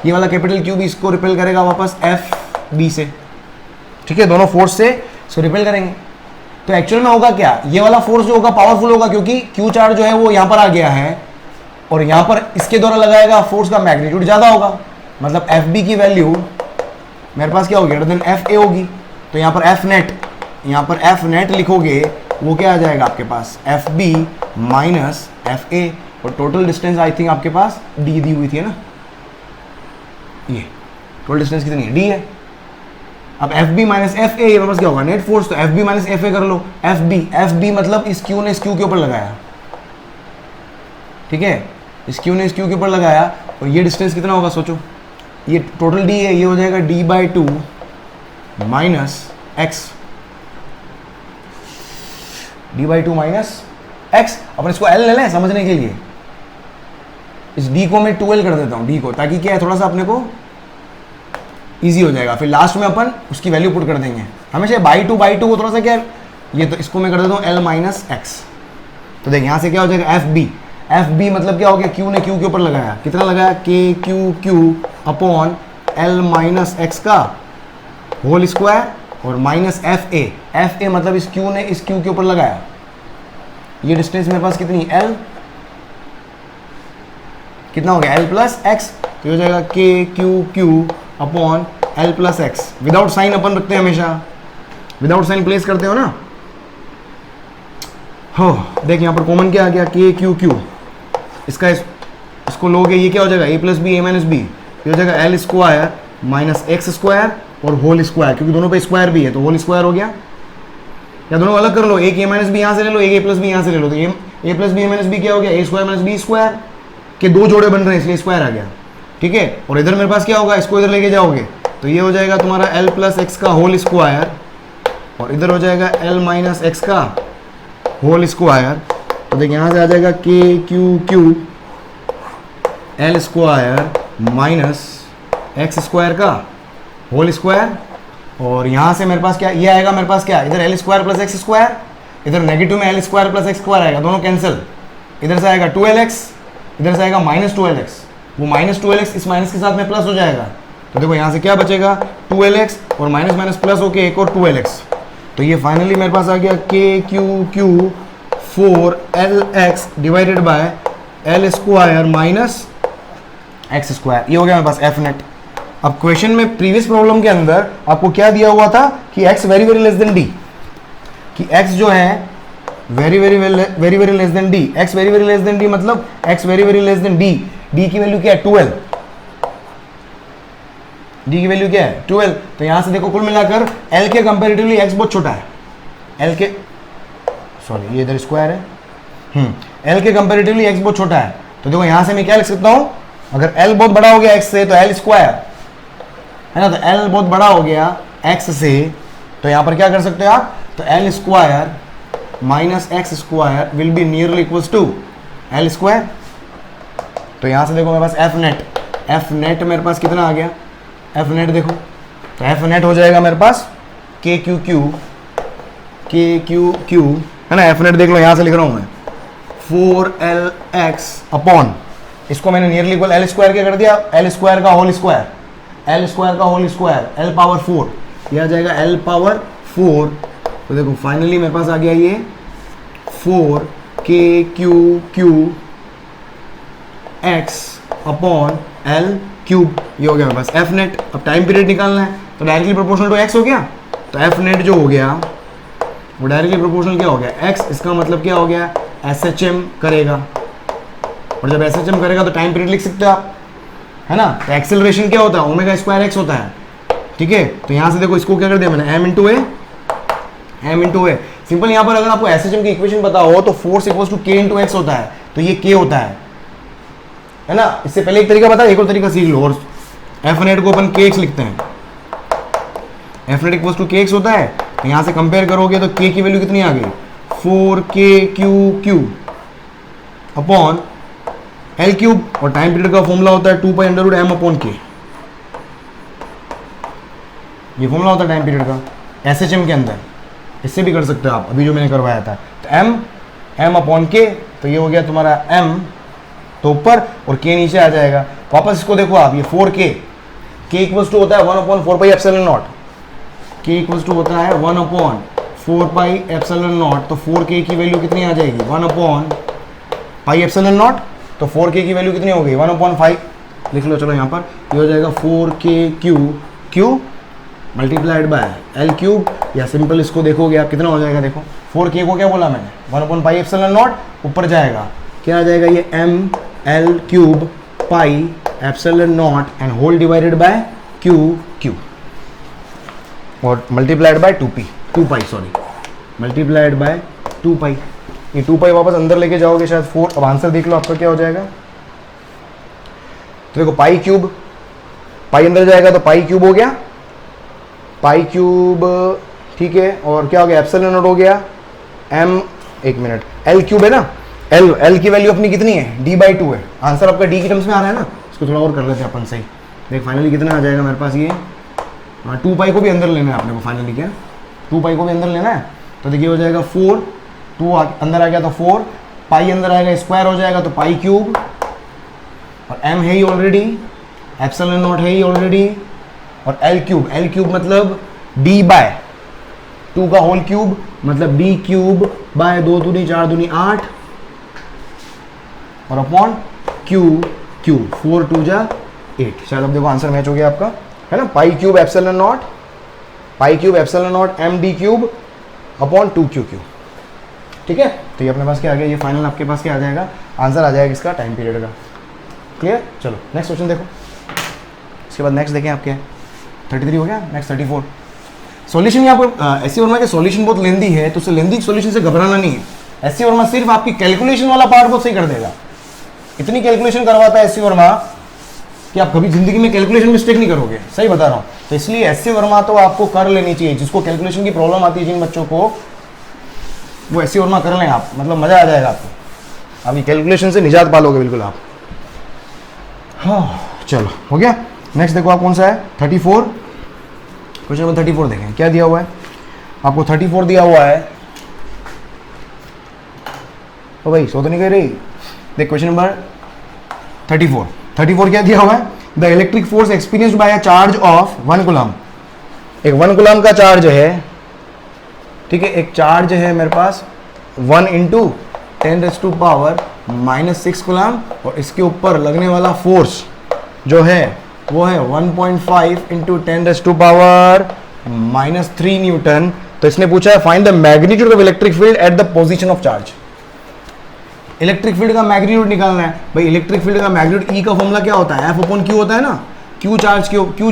A: ये वाला कैपिटल क्यू भी इसको रिपेल करेगा वापस एफ बी से, ठीक है, दोनों फोर्स से इसको रिपेल करेंगे। तो एक्चुअल में होगा क्या, ये वाला फोर्स जो होगा पावरफुल होगा क्योंकि क्यू चार्ज जो है वो यहां पर आ गया है और यहां पर इसके द्वारा लगाएगा फोर्स का मैग्नीट्यूड ज्यादा होगा, मतलब एफ बी की वैल्यू मेरे पास क्या होगी, ग्रेटर देन एफ ए होगी। तो यहां पर एफ नेट, यहां पर एफ नेट लिखोगे वो क्या आ जाएगा आपके पास, F B minus F A, और टोटल डिस्टेंस आई थिंक आपके पास डी दी हुई थी ना, ये टोटल डिस्टेंस कितनी है, डी है। अब F B minus F A, मेरे पास क्या होगा, नेट फोर्स, तो F B minus F A कर लो। एफ बी मतलब इस क्यू ने इस क्यू के ऊपर लगाया, ठीक है, इस क्यू ने इस क्यू के ऊपर लगाया, और ये डिस्टेंस कितना होगा सोचो, ये टोटल डी है, ये हो जाएगा D by two minus X, D by two minus X. अपन इसको एल ले लें समझने के लिए, इस डी को मैं 2l कर देता हूं, डी को, ताकि क्या है थोड़ा सा अपने को इजी हो जाएगा, फिर लास्ट में अपन उसकी वैल्यू पुट कर देंगे। हमेशा बाई टू को थोड़ा सा क्या, ये तो इसको मैं कर देता हूँ एल माइनस एक्स। तो देख यहाँ से क्या हो जाएगा, एफ बी मतलब क्या हो गया, क्यू ने क्यू के ऊपर लगाया, कितना लगाया, के Q upon L minus x का होल स्क्वायर और माइनस एफ ए मतलब इस क्यू ने इस क्यू के ऊपर लगाया। ये डिस्टेंस मेरे पास कितनी, एल, कितना हो गया, एल प्लस एक्स, तो हो जाएगा K Q upon L plus X. Without sign अपन रखते हैं हमेशा, विदाउट साइन प्लेस करते हो ना। हो देख यहाँ पर कॉमन क्या आ गया, के क्यू, इसका इसको लोगे, ये क्या हो जाएगा, ए प्लस बी ए माइनस बी, ये हो जाएगा L square minus x square और होल स्क्वायर, क्योंकि दोनों पे स्क्वायर भी है तो होल स्क्वायर हो गया। या दोनों अलग कर लो, एक ए माइनस बी यहाँ से ले लो, एक ए प्लस बी यहाँ से ले लो, तो ए प्लस बी ए माइनस बी क्या हो गया, ए स्क्वायर माइनस बी स्क्वायर, के दो जोड़े बन रहे हैं इसलिए स्क्वायर आ गया, ठीक है। और इधर मेरे पास क्या होगा, इसको इधर लेके जाओगे तो ये हो जाएगा तुम्हारा एल प्लस एक्स का होल स्क्वायर, और इधर हो जाएगा एल माइनस एक्स का होल स्क्वायर। तो देखिए यहाँ से आ जाएगा K Q L square minus x square का होल स्क्वायर, और यहाँ से मेरे पास क्या ये आएगा, मेरे पास क्या, इधर L square plus x square, इधर नेगेटिव में L square plus x square आएगा, दोनों कैंसिल, इधर से आएगा 2lx, इधर से आएगा माइनस 2lx, वो माइनस 2lx इस माइनस के साथ में प्लस हो जाएगा, तो देखो यहाँ से क्या बचेगा, 2lx और माइनस माइनस प्लस होके एक और 2lx। तो ये फाइनली मेरे पास आ गया के Q 4lx divided by L square minus x square, ये हो गया मेरे पास एफ नेट। अब क्वेश्चन में प्रीवियस प्रॉब्लम के अंदर आपको क्या दिया हुआ था कि x very very less than D, कि x जो है very very less than D, x very very less than D मतलब x very very less than D, D की वैल्यू क्या है 12, डी की वैल्यू क्या है 12। तो यहां से देखो कुल मिलाकर l के कंपैरेटिवली x बहुत छोटा है, l के सॉरी ये इधर स्क्वायर है, l के कंपैरेटिवली x बहुत छोटा है। तो देखो यहां से मैं क्या लिख सकता हूं, अगर l बहुत बड़ा हो गया x से तो l स्क्वायर है ना, तो l बहुत बड़ा हो गया x से, तो यहां पर क्या कर सकते हो आप, तो l square minus x square will be nearly equals to l square. तो यहां से देखो मेरे पास एफ नेट मेरे पास कितना आ गया, एफ नेट देखो, तो एफ नेट हो जाएगा मेरे पास के क्यू है ना, एफ नेट देख लो यहां से लिख रहा हूं मैं 4lx अपॉन, इसको मैंने नियरली इक्वल एल स्क्वायर क्या कर दिया, एल स्क्वायर का होल स्क्वायर, एल पावर 4, यह आ जाएगा एल पावर 4। तो देखो फाइनली मेरे पास आ गया ये 4 Q x upon l cube, ये हो गया मेरे पास एफ नेट। अब टाइम पीरियड निकालना है तो डायरेक्टली प्रोपोर्शनल टू एक्स हो गया, तो एफ नेट जो हो गया वो डायरेक्टली प्रोपोर्शनल क्या हो गया, एक्स, इसका मतलब क्या हो गया, SHM करेगा, और जब SHM करेगा तो टाइम पीरियड लिख सकते हो आप, है ना। तो एक्सेलरेशन क्या होता है, ओमेगा स्क्वायर एक्स होता है, ठीक है। तो यहाँ से देखो इसको क्या कर दिया मैंने, m इंटू ए, सिंपल। यहाँ पर अगर आपको SHM की इक्वेशन पता हो तो force equals to k into x होता है, तो ये k होता है ना। इससे पहले एक तरीका बता, एक और तरीका सीख लो, और एफ नेट को अपन kx लिखते हैं, F net equals to kx होता है। तो यहाँ से कंपेयर करोगे तो k की वैल्यू कितनी आ गई, 4k अपॉन एल क्यूब, और टाइम पीरियड का फॉर्मूला होता है 2 pi under root m upon k, ये फॉर्मूला होता है टाइम पीरियड का SHM के अंदर। इससे भी कर सकते हो आप, अभी जो मैंने करवाया था, तो m अपॉन k, तो ये हो गया तुम्हारा m तो ऊपर और k नीचे आ जाएगा। वापस इसको देखो आप, ये 4k इक्वल्स टू होता है 1 upon 4 pi epsilon naught, k equals to होता है 1 अपॉन 4 पाई एप्सिलॉन नॉट, तो 4k की वैल्यू कितनी आ जाएगी 1 अपॉन पाई एप्सिलॉन नॉट, तो 4k की वैल्यू कितनी हो गई 1 अपॉन 5, लिख लो चलो यहाँ पर, ये हो जाएगा 4k multiplied by L cube, या सिंपल इसको देखोगे आप कितना हो जाएगा, देखो 4k को क्या बोला मैंने 1 अपॉन पाई एप्सिलॉन नॉट, ऊपर जाएगा क्या आ जाएगा ये M L cube pi epsilon naught and whole divided by Q और multiplied by 2 pi sorry multiplied by 2 pi, ये 2 पाई वापस अंदर लेके जाओगे शायद 4, अब आंसर देख लो आपका क्या हो जाएगा, तो देखो पाई क्यूब, पाई अंदर जाएगा तो पाई क्यूब हो गया, पाई क्यूब ठीक है, और क्या हो गया एप्सिलॉन नॉट हो गया एम, एक मिनट एल क्यूब है ना, एल की वैल्यू अपनी कितनी है d/2 है, आंसर आपका d की टर्म्स में आ रहा है ना, इसको थोड़ा और कर लेते हैं अपन सही, देख फाइनली कितना आ जाएगा मेरे पास ये 2 पाई को भी अंदर लेना है आपने को, फाइनली क्या 2 पाई को भी अंदर लेना है, तो देखिए हो जाएगा 4, 2 अंदर आ गया तो 4, पाई अंदर आएगा स्क्वायर हो जाएगा तो पाई क्यूब, और m है ही ऑलरेडी, एप्सिलॉन नॉट है ही ऑलरेडी, और एल क्यूब मतलब d/2 का होल क्यूब मतलब d क्यूब बाय 2 दूनी 4 दूनी 8 और अपॉन क्यूब 4 2 जा 8, शायद अब देखो आंसर मैच हो गया आपका, है ना, pi cube epsilon naught m d cube upon 2q, ठीक है, तो ये अपने पास क्या आ गया, ये फाइनल आपके पास क्या आ जाएगा, आंसर आ जाएगा इसका टाइम पीरियड का, क्लियर। चलो नेक्स्ट क्वेश्चन देखो, इसके बाद नेक्स्ट देखें आपके 33 हो गया, नेक्स्ट 34 सॉल्यूशन। यहाँ पर एससी वर्मा के सॉल्यूशन बहुत लेंदी है, तो उसे लेंदी सॉल्यूशन से घबराना नहीं है, एससी वर्मा सिर्फ आपकी कैलकुलेशन वाला पार्ट बहुत सही कर देगा, इतनी कैलकुलेशन करवाता है एससी वर्मा कि आप कभी जिंदगी में कैलकुलेशन मिस्टेक नहीं करोगे, सही बता रहा हूँ, तो इसलिए एससी वर्मा तो आपको कर लेनी चाहिए, जिसको कैलकुलेशन की प्रॉब्लम आती है जिन बच्चों को, वो एससी वर्मा कर लें आप, मतलब मजा आ जाएगा आपको, अभी कैलकुलेशन से निजात पालोगे बिल्कुल आप। हाँ चलो हो गया, नेक्स्ट देखो आप कौन सा है 34, क्वेश्चन नंबर 34 देखें क्या दिया हुआ है आपको, 34 दिया हुआ है, तो भाई सो तो नहीं कह रही, देख क्वेश्चन नंबर 34 क्या दिया हुआ है, the electric force experienced bye a charge of 1 coulomb, एक 1 कूलम का चार्ज है, ठीक है, एक चार्ज है मेरे पास 1 × 10⁻⁻6 कूलम, और इसके ऊपर लगने वाला फोर्स जो है वो है 1.5 × 10⁻³ न्यूटन, तो इसने पूछा है find the magnitude of electric field at the position of charge, electric field का मैग्नीट्यूड निकालना है भाई, इलेक्ट्रिक फील्ड का मैग्नीट्यूड ई का फॉर्मूला क्या होता है F/Q होता है ना, Q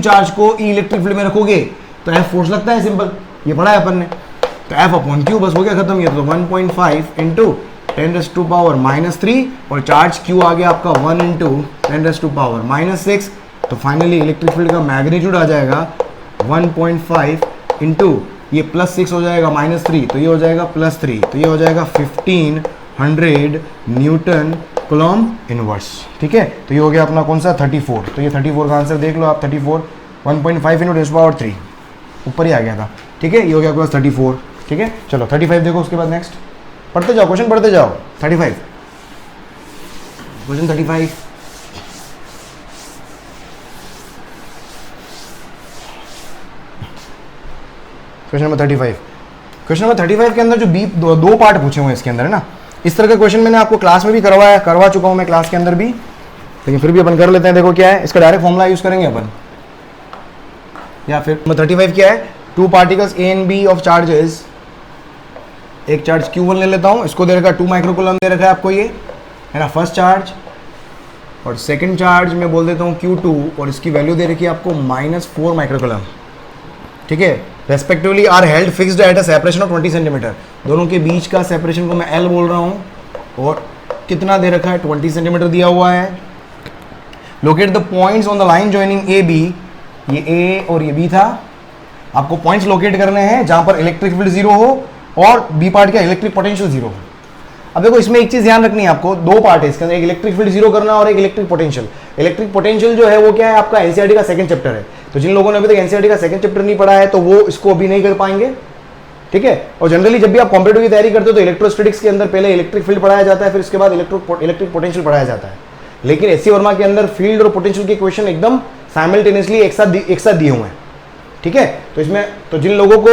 A: चार्ज को ई इलेक्ट्रिक फील्ड में रखोगे तो F फोर्स लगता है, सिंपल, ये पढ़ा है अपन ने, तो F/Q बस हो गया खत्म, ये तो 1.5 × 10⁻³ और चार्ज Q आ गया आपका 1 × 10⁻6, तो फाइनली इलेक्ट्रिक फील्ड का मैग्नीट्यूड आ जाएगा 1.5 × ये +6 हो जाएगा -3, तो ये हो जाएगा +3, तो ये हो जाएगा 1500 न्यूटन कूलम इनवर्स, ठीक है, तो ये हो गया अपना कौन सा 34, तो ये 34 का आंसर देख लो आप, 34 1.5 × 10⁻³ ऊपर ही आ गया था, ठीक है, ये हो गया आपके पास 34, ठीक है। चलो 35 देखो, उसके बाद नेक्स्ट पढ़ते जाओ, क्वेश्चन पढ़ते जाओ, 35 क्वेश्चन 35 क्वेश्चन नंबर 35 के अंदर जो दो पार्ट पूछे हुए हैं इसके अंदर, है ना, इस तरह का क्वेश्चन मैंने आपको क्लास में भी करवा चुका हूं मैं क्लास के अंदर भी, लेकिन फिर भी अपन कर लेते हैं। देखो क्या है, इसका डायरेक्ट फॉर्मूला यूज करेंगे अपन, या फिर 35 क्या है, 2 particles A and B of charges, एक चार्ज Q1 ले लेता हूं, इसको दे रखा है 2 माइक्रोकूलम दे रखा है आपको, ये है ना फर्स्ट चार्ज, और सेकंड चार्ज मैं बोल देता हूं Q2, और इसकी वैल्यू दे रखी है आपको -4 माइक्रोकूलम, ठीक है, respectively are held fixed at a separation of 20 centimetre, दोनों के बीच का सेपरेशन को मैं L बोल रहा हूँ, और कितना दे रखा है 20 सेंटीमीटर दिया हुआ है। Locate the points on the line joining A B, ये A और ये B था, आपको पॉइंट्स लोकेट करने हैं जहां पर इलेक्ट्रिक फील्ड 0 हो और बी पार्ट का इलेक्ट्रिक पोटेंशियल 0 हो। अब देखो इसमें एक चीज ध्यान रखनी है आपको, 2 पार्ट है इसके अंदर, एक इलेक्ट्रिक फील्ड 0 करना और एक इलेक्ट्रिक पोटेंशियल। इलेक्ट्रिक पोटेंशियल जो है वो क्या है आपका एनसीईआरटी का सेकंड चैप्टर है, तो जिन लोगों ने अभी तक एनसीईआरटी का सेकंड चैप्टर नहीं पढ़ा है तो वो इसको अभी नहीं कर पाएंगे, ठीक है। और जनरली जब भी आप कॉम्पिटिटिव की तैयारी करते हो तो इलेक्ट्रोस्टैटिक्स के अंदर पहले इलेक्ट्रिक फील्ड पढ़ाया जाता है, फिर उसके बाद इलेक्ट्रिक पोटेंशियल पढ़ाया जाता है, लेकिन एससी वर्मा के अंदर फील्ड और पोटेंशियल के क्वेश्चन एकदम साइमल्टेनियसली एक साथ दिए हुए हैं, ठीक है। तो इसमें तो जिन लोगों को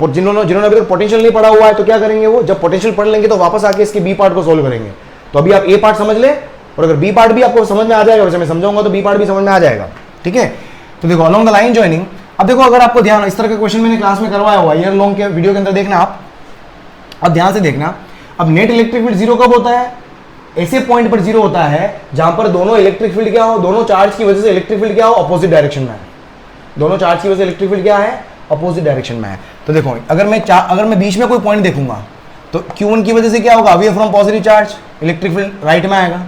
A: जिन्होंने जिन्होंने अभी तक पोटेंशियल नहीं पढ़ा हुआ है तो क्या करेंगे, वो जब पोटेंशियल पढ़ लेंगे तो वापस आके इसके बी पार्ट को सोल्व करेंगे। तो अभी आप ए पार्ट समझ ले, और अगर बी पार्ट भी आपको समझ में आ जाएगा, वैसे मैं समझाऊंगा तो बी पार्ट भी समझ में आ जाएगा, ठीक है। तो देखो अलोंग द लाइन ज्वाइनिंग, अब देखो अगर आपको ध्यान, इस तरह का क्वेश्चन मैंने क्लास में करवाया हुआ ईयर लॉन्ग के वीडियो के अंदर देखना आप, अब ध्यान से देखना। अब नेट इलेक्ट्रिक फील्ड जीरो कब होता है, ऐसे पॉइंट पर जीरो होता है जहां पर दोनों इलेक्ट्रिक फील्ड क्या हो, दोनों चार्ज की वजह से इलेक्ट्रिक फील्ड क्या हो, अपोजिट डायरेक्शन में है। दोनों चार्ज की वजह से इलेक्ट्रिक फील्ड क्या है, अपोजिट डायरेक्शन में है। तो देखो अगर मैं बीच में कोई पॉइंट देखूंगा तो Q1 की वजह से क्या होगा, away from positive charge, electric field right में आएगा।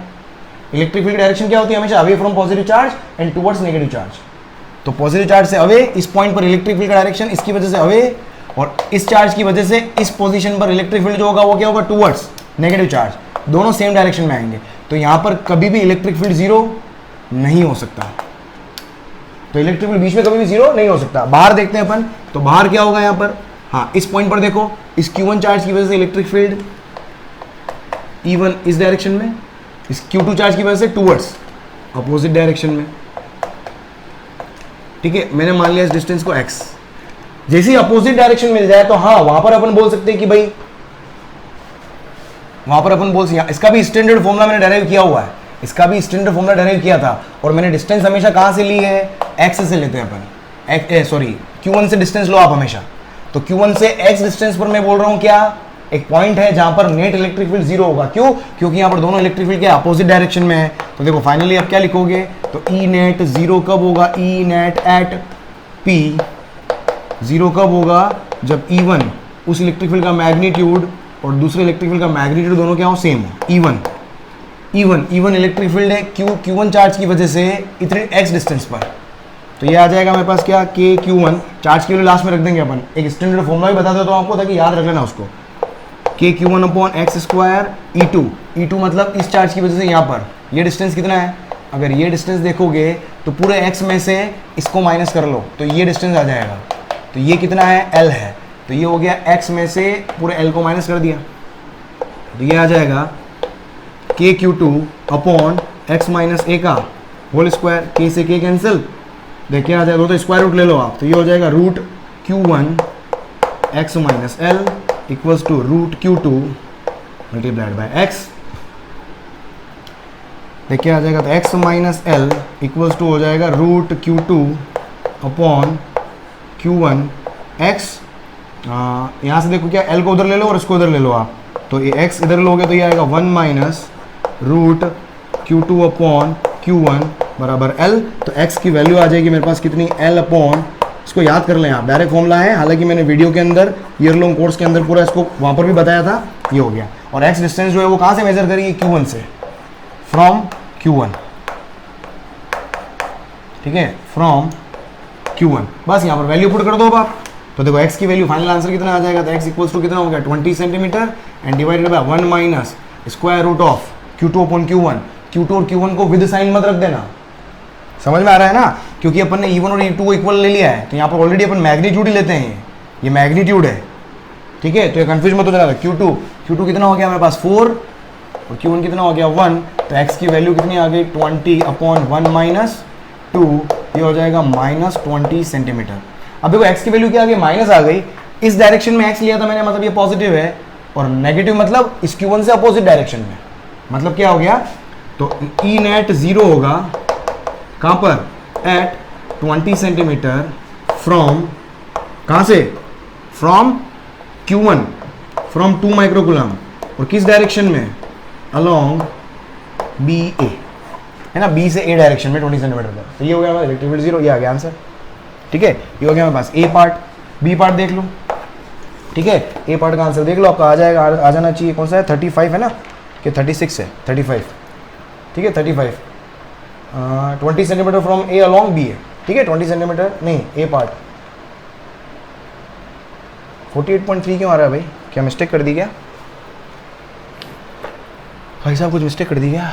A: इलेक्ट्रिक फील्ड डायरेक्शन क्या होती है हमेशा, away from positive charge and towards negative charge. तो पॉजिटिव चार्ज से अवे, इस पॉइंट पर इलेक्ट्रिक फील्ड का डायरेक्शन इसकी वजह से अवे, और इस चार्ज की वजह से इस पोजीशन पर इलेक्ट्रिक फील्ड जो होगा वो क्या होगा, टुवर्ड्स नेगेटिव चार्ज, दोनों सेम डायरेक्शन में आएंगे। तो यहां पर कभी भी इलेक्ट्रिक फील्ड जीरो नहीं हो सकता, तो इलेक्ट्रिक फील्ड बीच में कभी भी जीरो नहीं हो सकता। बाहर देखते हैं अपन, तो बाहर क्या होगा यहां पर, हाँ इस पॉइंट पर देखो, इस Q1 चार्ज की वजह से इलेक्ट्रिक फील्ड E1 इस डायरेक्शन में, इस Q2 चार्ज की वजह से टुवर्ड्स अपोजिट डायरेक्शन में, ठीक है। मैंने मान लिया इस डिस्टेंस को x, जैसे ही अपोजिट डायरेक्शन मिल जाए तो हाँ वहां पर अपन बोल सकते हैं कि भाई, वहां पर अपन बोल सकते, इसका भी स्टैंडर्ड फॉर्मूला मैंने डेराइव किया हुआ है, इसका भी स्टैंडर्ड फॉर्मूला डेराइव किया था, और मैंने डिस्टेंस हमेशा कहां से ली है, x से लेते हैं अपन, सॉरी Q1 से डिस्टेंस लो आप हमेशा। तो Q1 से x डिस्टेंस पर मैं बोल रहा हूं क्या, एक पॉइंट है जहां पर नेट इलेक्ट्रिक फील्ड जीरो होगा। क्यों, क्योंकि यहां पर दोनों इलेक्ट्रिक फील्ड के अपोजिट डायरेक्शन में है। तो देखो फाइनली आप क्या लिखोगे, तो ई नेट जीरो कब होगा, E net at P zero कब होगा, जब E1 उस इलेक्ट्रिक फील्ड का मैग्नीट्यूड और दूसरे इलेक्ट्रिक फील्ड का मैग्नीट्यूड दोनों क्या हो, सेम हो। E1 इलेक्ट्रिक फील्ड है Q1 चार्ज की वजह से इतने x डिस्टेंस पर, तो ये आ जाएगा मेरे पास क्या, के Q1 चार्ज की वैल्यू लास्ट में रख देंगे अपन, एक स्टैंडर्ड फॉर्मूला भी बता देता हूं आपको ताकि याद रख लेना उसको, के Q1 upon x square E2 मतलब इस चार्ज की वजह से यहाँ पर ये डिस्टेंस कितना है, अगर ये डिस्टेंस देखोगे तो पूरे x में से इसको माइनस कर लो तो ये डिस्टेंस आ जाएगा, तो ये कितना है, L है, तो ये हो गया x में से पूरे L को माइनस कर दिया, तो ये आ जाएगा के Q2 अपॉन एक्स माइनस ए का होल स्क्वायर, के से के कैंसिल, देखिए आ जाएगा, तो स्क्वायर रूट ले लो आप, तो ये हो जाएगा root Q1 x minus l equals to root Q2 multiplied by x, देखिए आ जाएगा, तो x minus l equals to हो जाएगा root Q2 upon Q1 x, यहाँ से देखो क्या, एल को उधर ले लो और इसको उधर ले लो आप, तो ये एक्स इधर लोगे तो ये आएगा 1 minus root Q2 upon Q1 बराबर L, तो x की वैल्यू आ जाएगी मेरे पास कितनी, L अपॉन, इसको याद कर लें आप, डायरेक्ट फॉर्मूला है, हालांकि मैंने वीडियो के अंदर ईयर लॉन्ग कोर्स के अंदर पूरा इसको वहाँ पर भी बताया था, ये हो गया। और x डिस्टेंस जो है वो कहाँ से मेजर करेगी, Q1 से, फ्रॉम Q1, ठीक है, फ्रॉम Q1, बस यहाँ पर वैल्यू पुट कर दो अब आप, तो देखो x की वैल्यू फाइनल आंसर कितना आ जाएगा, तो x इक्वल्स टू कितना हो गया, 20 centimetre and divided by 1 minus square root of Q2 upon Q1, Q2 और Q1 को विद साइन मत रख देना, समझ में आ रहा है ना, क्योंकि अपन ने E1 और E2 को इक्वल ले लिया है, तो यहाँ पर ऑलरेडी अपन मैग्नीट्यूड ही लेते हैं, ये मैग्नीट्यूड है, ठीक है, तो ये कंफ्यूज मत हो जाना। Q2 कितना हो गया मेरे पास 4 और Q1 कितना हो गया 1, तो x की वैल्यू कितनी आ गई 20 अपॉन 1 माइनस 2, ये हो जाएगा माइनस 20 सेंटीमीटर। अब देखो x की वैल्यू क्या आ गई, माइनस आ गई, इस डायरेक्शन में x लिया था मैंने, मतलब ये पॉजिटिव है, और नेगेटिव मतलब इस Q1 से अपोजिट डायरेक्शन में, मतलब क्या हो गया, तो ई नेट जीरो होगा कहाँ पर, एट 20 सेंटीमीटर फ्रॉम, कहाँ से, फ्रॉम Q1 फ्रॉम 2 माइक्रोकूलम, और किस डायरेक्शन में, अलोंग बी ए, है ना, बी से ए डायरेक्शन में 20 सेंटीमीटर पर, तो ये हो गया इलेक्ट्रिक फील्ड जीरो, ये आ गया आंसर, ठीक है, ये हो गया मेरे पास ए पार्ट। बी पार्ट देख लो, ठीक है, ए पार्ट का आंसर देख लो, आपका आ जाएगा, आ जाना चाहिए, कौन सा है, 35 है ना, कि 36 है, 35, ठीक है, 35, 20 centimetre from A along B है, ठीक है, 20 सेंटीमीटर नहीं, ए पार्ट 48.3 क्यों आ रहा है भाई, क्या मिस्टेक कर दी क्या भाई साहब, कुछ मिस्टेक कर दी क्या,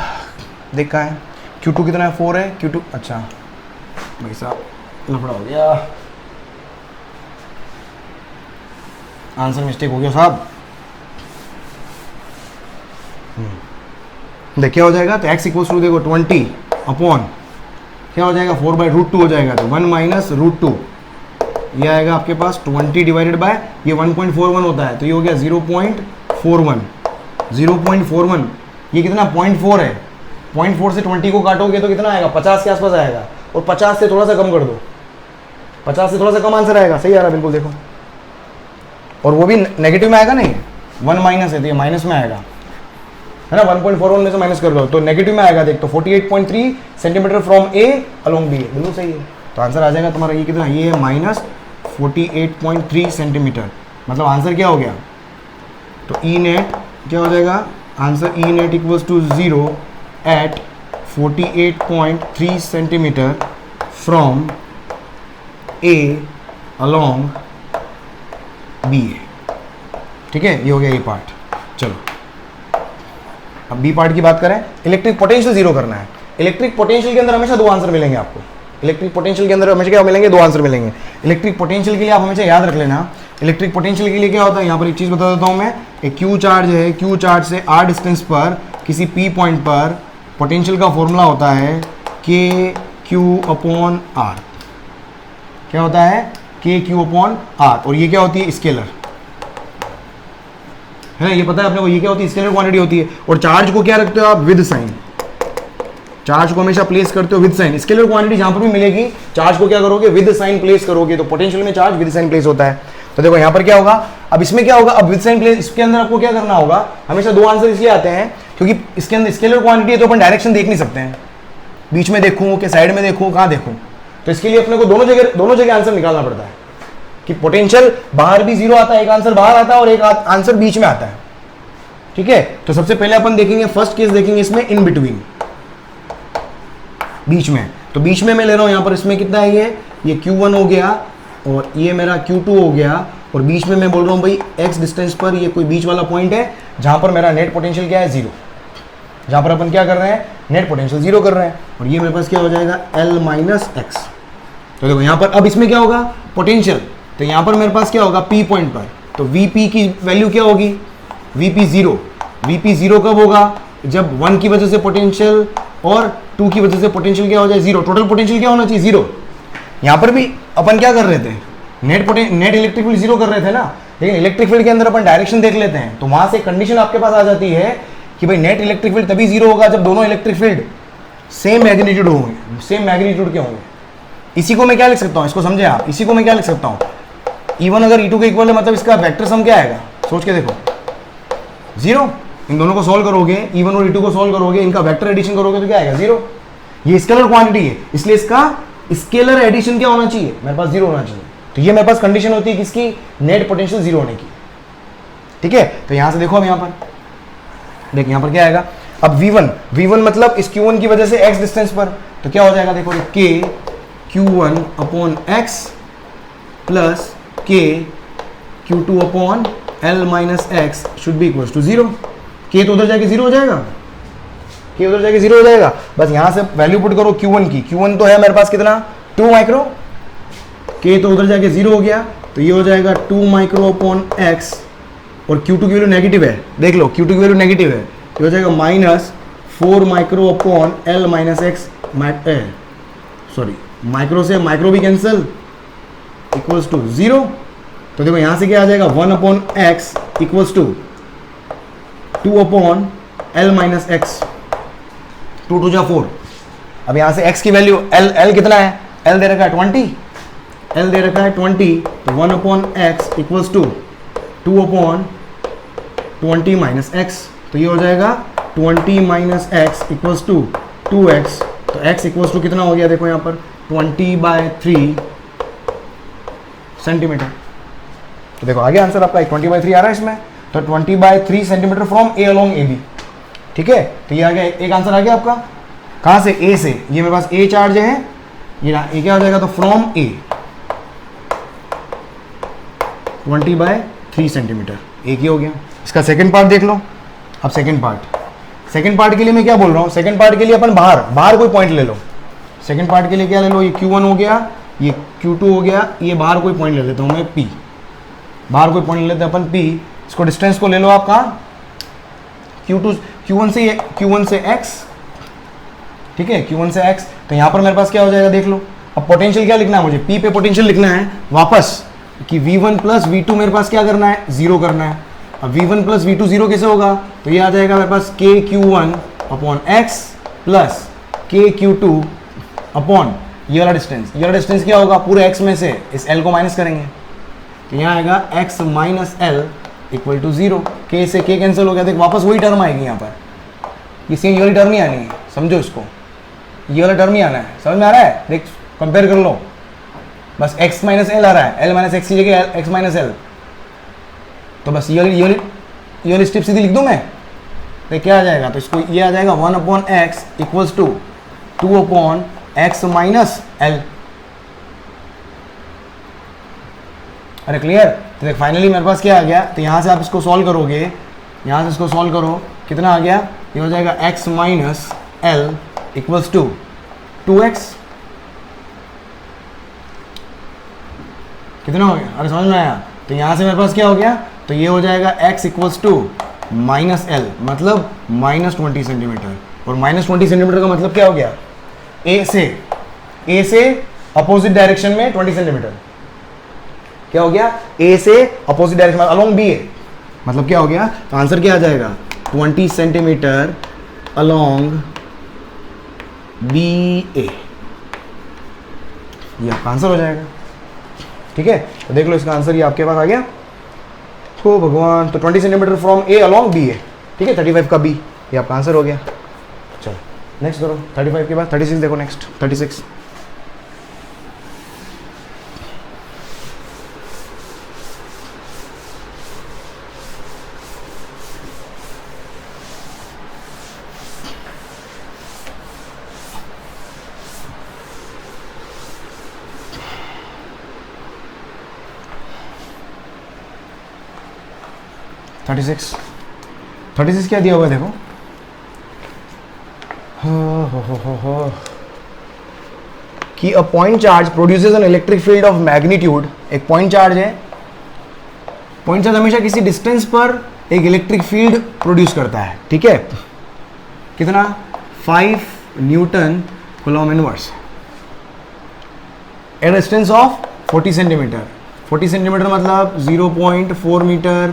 A: देख कहाँ है, Q2 कितना है, 4 है, Q2, अच्छा भाई साहब लफड़ा हो गया, आंसर मिस्टेक हो गया साहब, देखिए हो जाएगा, तो x इक्वल्स टू देखो 20 अपॉन क्या हो जाएगा 4/√2 हो जाएगा, तो 1 माइनस √2 ये आएगा आपके पास 20 डिवाइडेड बाय ये 1.41 होता है, तो ये हो गया 0.41। 0.41 ये कितना 0.4 है, 0.4 से 20 को काटोगे तो कितना आएगा, 50 के आसपास आएगा, और 50 से थोड़ा सा कम कर दो, 50 से थोड़ा सा कम आंसर आएगा, सही आ रहा है बिल्कुल, देखो। और वो भी नेगेटिव में आएगा, नहीं 1 माइनस है तो ये माइनस में आएगा, है ना, 1.41 में से माइनस कर दो तो नेगेटिव में आएगा। देख तो 48.3 centimetre from A along B, बिल्कुल सही है। तो आंसर आ जाएगा तुम्हारा ये कितना, ये है माइनस 48.3 सेंटीमीटर, मतलब आंसर क्या हो गया, तो ई नेट क्या हो जाएगा, answer E net equals to 0 at 48.3 centimetre from A along B A. ठीक है, ये हो गया ये पार्ट। चलो अब बी पार्ट की बात करें, इलेक्ट्रिक पोटेंशियल जीरो करना है। इलेक्ट्रिक पोटेंशियल के अंदर हमेशा दो आंसर मिलेंगे आपको, इलेक्ट्रिक पोटेंशियल के अंदर हमेशा क्या मिलेंगे, दो आंसर मिलेंगे। इलेक्ट्रिक पोटेंशियल के लिए आप हमेशा याद रख लेना, इलेक्ट्रिक पोटेंशियल के लिए क्या होता है, यहाँ पर एक चीज़ बता देता हूँ मैं, एक क्यू चार्ज है, क्यू चार्ज से आर डिस्टेंस पर किसी पी पॉइंट पर पोटेंशियल का फॉर्मूला होता है के क्यू अपॉन आर। क्या होता है, के क्यू अपॉन आर, और ये क्या होती है, स्केलर, है ना, ये पता है अपने को, ये क्या होती है, स्केलर क्वांटिटी होती है। और चार्ज को क्या रखते हो आप, विद साइन, चार्ज को हमेशा प्लेस करते हो विद साइन। स्केलर क्वांटिटी जहां पर भी मिलेगी, चार्ज को क्या करोगे, विद साइन प्लेस करोगे, तो पोटेंशियल में चार्ज विद साइन प्लेस होता है। तो देखो यहां पर क्या होगा, अब इसमें क्या होगा, अब विद साइन प्लेस, इसके अंदर आपको क्या करना होगा, हमेशा दो आंसर इसलिए आते हैं क्योंकि इसके अंदर स्केलर क्वांटिटी है तो अपन डायरेक्शन देख नहीं सकते हैं, बीच में देखूं कि साइड में देखूं, कहां देखूं, तो इसके लिए अपने को दोनों जगह आंसर निकालना पड़ता है कि पोटेंशियल बाहर भी जीरो आता है, एक आंसर बाहर आता है और एक आंसर बीच में आता है। ठीक है, तो सबसे पहले अपन देखेंगे, फर्स्ट केस देखेंगे इसमें इन बिटवीन, बीच में। तो बीच में मैं ले रहा हूं यहां पर, इसमें कितना है, ये Q1 हो गया और ये मेरा Q2 हो गया, और बीच में मैं बोल रहा हूं भाई x डिस्टेंस पर ये कोई बीच वाला पॉइंट है जहां पर मेरा नेट पोटेंशियल क्या है, जीरो, जहां पर अपन क्या कर रहे हैं, नेट पोटेंशियल जीरो कर रहे हैं, और ये मेरे पास क्या हो जाएगा, L माइनस एक्स। तो देखो यहां पर अब इसमें क्या होगा, पोटेंशियल, तो यहां पर मेरे पास क्या होगा, P पॉइंट पर, तो Vp की वैल्यू क्या होगी, Vp जीरो। Vp जीरो कब होगा, जब 1 की वजह से पोटेंशियल और 2 की वजह से पोटेंशियल क्या हो जाए, जीरो। टोटल पोटेंशियल क्या होना चाहिए, जीरो। यहां पर भी अपन क्या कर रहे थे, नेट इलेक्ट्रिक फील्ड जीरो कर रहे थे ना, लेकिन इलेक्ट्रिक फील्ड के अंदर अपन डायरेक्शन देख लेते हैं, तो वहां से कंडीशन आपके पास आ जाती है कि भाई नेट इलेक्ट्रिक फील्ड तभी जीरो होगा जब दोनों इलेक्ट्रिक फील्ड सेम मैग्नीट्यूड होंगे, सेम मैग्नीट्यूड के होंगे। इसी को मैं क्या लिख सकता हूं, इसको समझे आप, इसी को मैं क्या लिख सकता हूं, E1 अगर E2 के इक्वल है, मतलब इसका वेक्टर सम क्या आएगा, सोच के देखो, जीरो। इन दोनों को सॉल्व करोगे, E1 और E2 को सॉल्व करोगे, इनका वेक्टर एडिशन करोगे तो क्या आएगा, जीरो। ये स्केलर क्वांटिटी है, इसलिए इसका स्केलर एडिशन क्या होना चाहिए, मेरे पास जीरो होना चाहिए। तो ये मेरे पास कंडीशन होती है किसकी, नेट पोटेंशियल जीरो होने की। ठीक है, तो यहां से देखो, अब यहां पर देख, यहां पर क्या आएगा, अब V1 मतलब इस Q1 की वजह से x डिस्टेंस पर, तो क्या हो जाएगा, देखो K Q1 upon x plus K Q2 upon L minus x should be equal to zero. K तो उधर जाके जीरो हो जाएगा, K उधर जाके जीरो हो जाएगा। बस यहां से वैल्यू पुट करो Q1 की, Q1 तो है मेरे पास कितना, 2 माइक्रो, K तो उधर जाके जीरो हो गया, तो ये हो जाएगा 2 माइक्रो अपॉन एक्स, और Q2 की वैल्यू नेगेटिव है, देख लो Q2 की वैल्यू नेगेटिव है, तो हो जाएगा minus 4 micro upon L minus x, sorry micro से माइक्रो भी कैंसिल, इक्वल्स टू जीरो। तो देखो यहां से क्या आ जाएगा, 1 upon x equals to 2 upon L minus x, 2 2 जा 4। अब यहां से x की वैल्यू L कितना है, L दे रखा है 20, L दे रखा है 20, तो 1 upon x equals to 2 upon 20 minus x, तो ये हो जाएगा 20 minus x equals to 2x, तो x इक्वल्स टू कितना हो गया, देखो यहाँ पर 20/3 सेंटीमीटर। तो देखो आगे आंसर आपका 20/3 आ रहा है इसमें, तो 20/3 centimetre from A along A B. ठीक है, तो ये आ गया, एक आंसर आ गया आपका, कहाँ से, ए से, ये मेरे पास ए चार्ज है, ये क्या हो जाएगा, तो फ्रॉम ए 20/3 सेंटीमीटर, एक ही हो गया। इसका सेकंड पार्ट देख लो। अब सेकंड पार्ट के लिए मैं क्या बोल रहा हूँ, सेकंड पार्ट के लिए अपन बाहर कोई पॉइंट ले लो। सेकंड पार्ट के लिए क्या ले लो, ये Q1 हो गया, ये Q2 हो गया, ये बाहर कोई पॉइंट ले लेता हूँ मैं P, बाहर कोई पॉइंट ले लेते हैं अपन P। इसको डिस्टेंस को ले लो आप कहाँ, Q1 से X, ठीक है, Q1 से X। तो यहाँ पर मेरे पास क्या हो जाएगा, देख लो, अब पोटेंशियल क्या लिखना है मुझे, P पे पोटेंशियल लिखना है वापस कि V1 प्लस V2 मेरे पास क्या करना है, जीरो करना है। अब V1 प्लस V2 जीरो कैसे होगा, तो ये आ जाएगा मेरे पास KQ1 upon x plus KQ2 upon ये वाला डिस्टेंस। ये वाला डिस्टेंस क्या होगा, पूरे x में से इस l को माइनस करेंगे तो यहाँ आएगा x minus l equal to zero. k से k कैंसिल हो गया, तो वापस वही टर्म आएगी यहाँ पर, ये वाली टर्म नहीं आनी है, समझो इसको, ये वाला टर्म नहीं आना है, समझ में आ रहा है, देख कंपेयर कर लो, बस x माइनस एल आ रहा है, l माइनस एक्स की जगह x माइनस एल, तो बस ये वाली स्टेप सीधी लिख दूँ मैं, तो क्या आ जाएगा, तो इसको ये आ जाएगा 1 upon x equals to 2 upon x minus l. अरे क्लियर, तो देख फाइनली मेरे पास क्या आ गया, तो यहाँ से आप इसको सॉल्व करोगे, यहाँ से इसको सॉल्व करो, कितना आ गया, ये हो जाएगा x minus l equals to 2x, कितना हो गया, अरे समझ में आया, तो यहाँ से मेरे पास क्या हो गया, तो ये हो जाएगा x equals to minus l, मतलब माइनस 20 सेंटीमीटर, और माइनस 20 सेंटीमीटर का मतलब क्या हो गया, ए से अपोजिट डायरेक्शन में 20 सेंटीमीटर, क्या हो गया, ए से अपोजिट डायरेक्शन में अलोंग बी ए, मतलब क्या हो गया, तो आंसर क्या आ जाएगा 20 सेंटीमीटर अलोंग बी ए, ये आपका आंसर हो जाएगा। ठीक है, तो देख लो इसका आंसर ये आपके पास आ गया, तो भगवान, तो 20 centimetre from A along B A, ठीक है, 35 का बी, ये आपका आंसर हो गया। चलो नेक्स्ट करो, 35 के बाद 36 देखो, नेक्स्ट 36। थर्टी सिक्स क्या दिया हुआ है देखो, कि a point charge produces an electric field of magnitude, एक पॉइंट चार्ज है, पॉइंट चार्ज हमेशा किसी डिस्टेंस पर एक इलेक्ट्रिक फील्ड प्रोड्यूस करता है, ठीक है, कितना 5 newton coulomb inverse at distance of 40 centimetre, 40 centimetre मतलब 0.4 metre.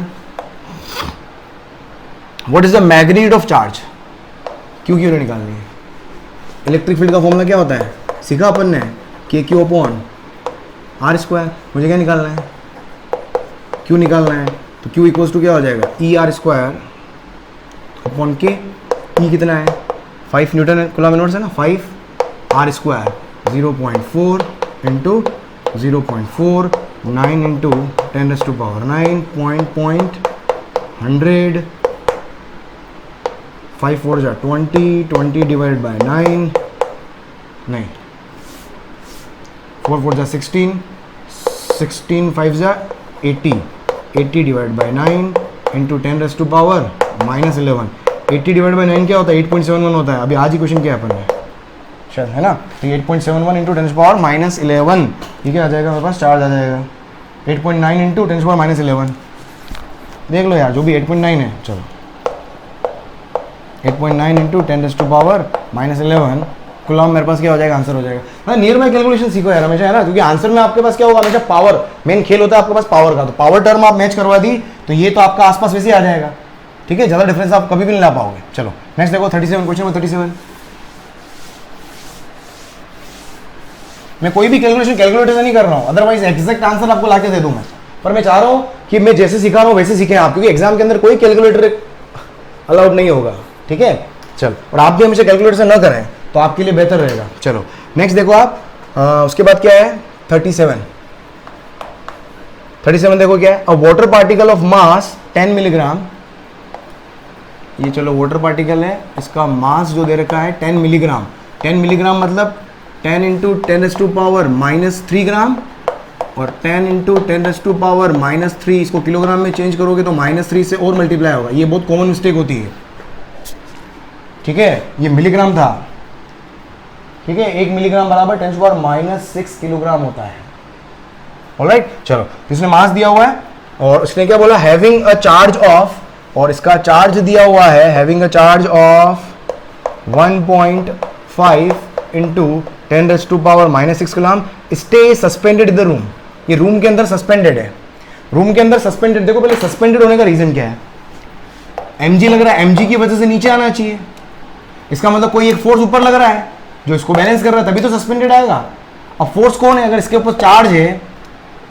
A: What is the magnitude of charge, q निकालनी है, इलेक्ट्रिक फील्ड का फॉर्मूला क्या होता है, सीखा अपन ने, के क्यू अपॉन आर स्क्वायर, मुझे क्या निकालना है, क्यू निकालना है, तो क्यू इक्वल्स टू क्या हो जाएगा, ई आर स्क्वायर अपॉन के, ई कितना है 5 न्यूटन कूलम इनवर्स है ना, 5 आर स्क्वायर 0.4 इंटू 0.49 इंटू 10⁻⁹ 100, 5 4 जा 20 डिवाइडेड बाय 9, नहीं 4 4 जा 16 5 जा 80 divide by 9 into 10⁻⁻11, 80 divide by 9 क्या होता है, 8.71 होता है, अभी आज ही क्वेश्चन किया अपन ने शायद, है ना, तो 8.71 इंटू 10⁻11, ये क्या आ जाएगा मेरे पास, चार्ज आ जाएगा 8.9 इंटू 10⁻11, देख लो यार जो भी 8.9 है, चलो 8.9 इंटू 10⁻⁻11 कूलम मेरे पास क्या हो जाएगा, आंसर हो जाएगा। मतलब नियर बाय कैलकुलेशन सीखो यार हमेशा, है ना, क्योंकि आंसर में आपके पास क्या होगा, हमेशा पावर, मेन खेल होता है आपके पास पावर का, तो पावर टर्म आप मैच करवा दी तो ये तो आपका आसपास वैसे आ जाएगा, ठीक है, ज़्यादा डिफरेंस आप कभी भी नहीं ला पाओगे। चलो नेक्स्ट देखो 37, क्वेश्चन नंबर 37। मैं कोई भी कैलकुलेटर से नहीं कर रहा हूँ, अदरवाइज एग्जैक्ट आंसर आपको लाके दे दूँ मैं, पर मैं चाह रहा हूँ कि मैं जैसे सिखा रहा हूँ वैसे सीखें आप, क्योंकि एग्जाम के अंदर कोई कैलकुलेटर अलाउड नहीं होगा, ठीक है। चल, और आप भी हमेशा कैलकुलेटर से न करें तो आपके लिए बेहतर रहेगा। चलो नेक्स्ट देखो आप, उसके बाद क्या है 37 देखो क्या है, अ water particle of mass 10 milligram, ये चलो वाटर पार्टिकल है, इसका मास जो दे रखा है 10 मिलीग्राम, 10 मिलीग्राम मतलब 10 इंटू 10⁻³ ग्राम, और 10 इंटू 10⁻³ इसको किलोग्राम में चेंज करोगे तो -3 से और मल्टीप्लाई होगा, ये बहुत कॉमन मिस्टेक होती है, ठीक है, ये मिलीग्राम था, ठीक है, 1 मिलीग्राम बराबर 10⁻⁻6 किलोग्राम होता है, ऑलराइट। चलो इसने मास दिया हुआ है और उसने क्या बोला, हैविंग अ चार्ज ऑफ, और इसका चार्ज दिया हुआ है having a charge of 1.5 into 10⁻⁻6 coulomb stay suspended in the room. ये रूम के अंदर सस्पेंडेड है, रूम के अंदर सस्पेंडेड। देखो पहले सस्पेंडेड होने का रीजन क्या है, mg लग रहा है, mg की वजह से नीचे आना चाहिए, इसका मतलब कोई एक फोर्स ऊपर लग रहा है जो इसको बैलेंस कर रहा है, तभी तो सस्पेंडेड आएगा। अब फोर्स कौन है, अगर इसके ऊपर चार्ज है,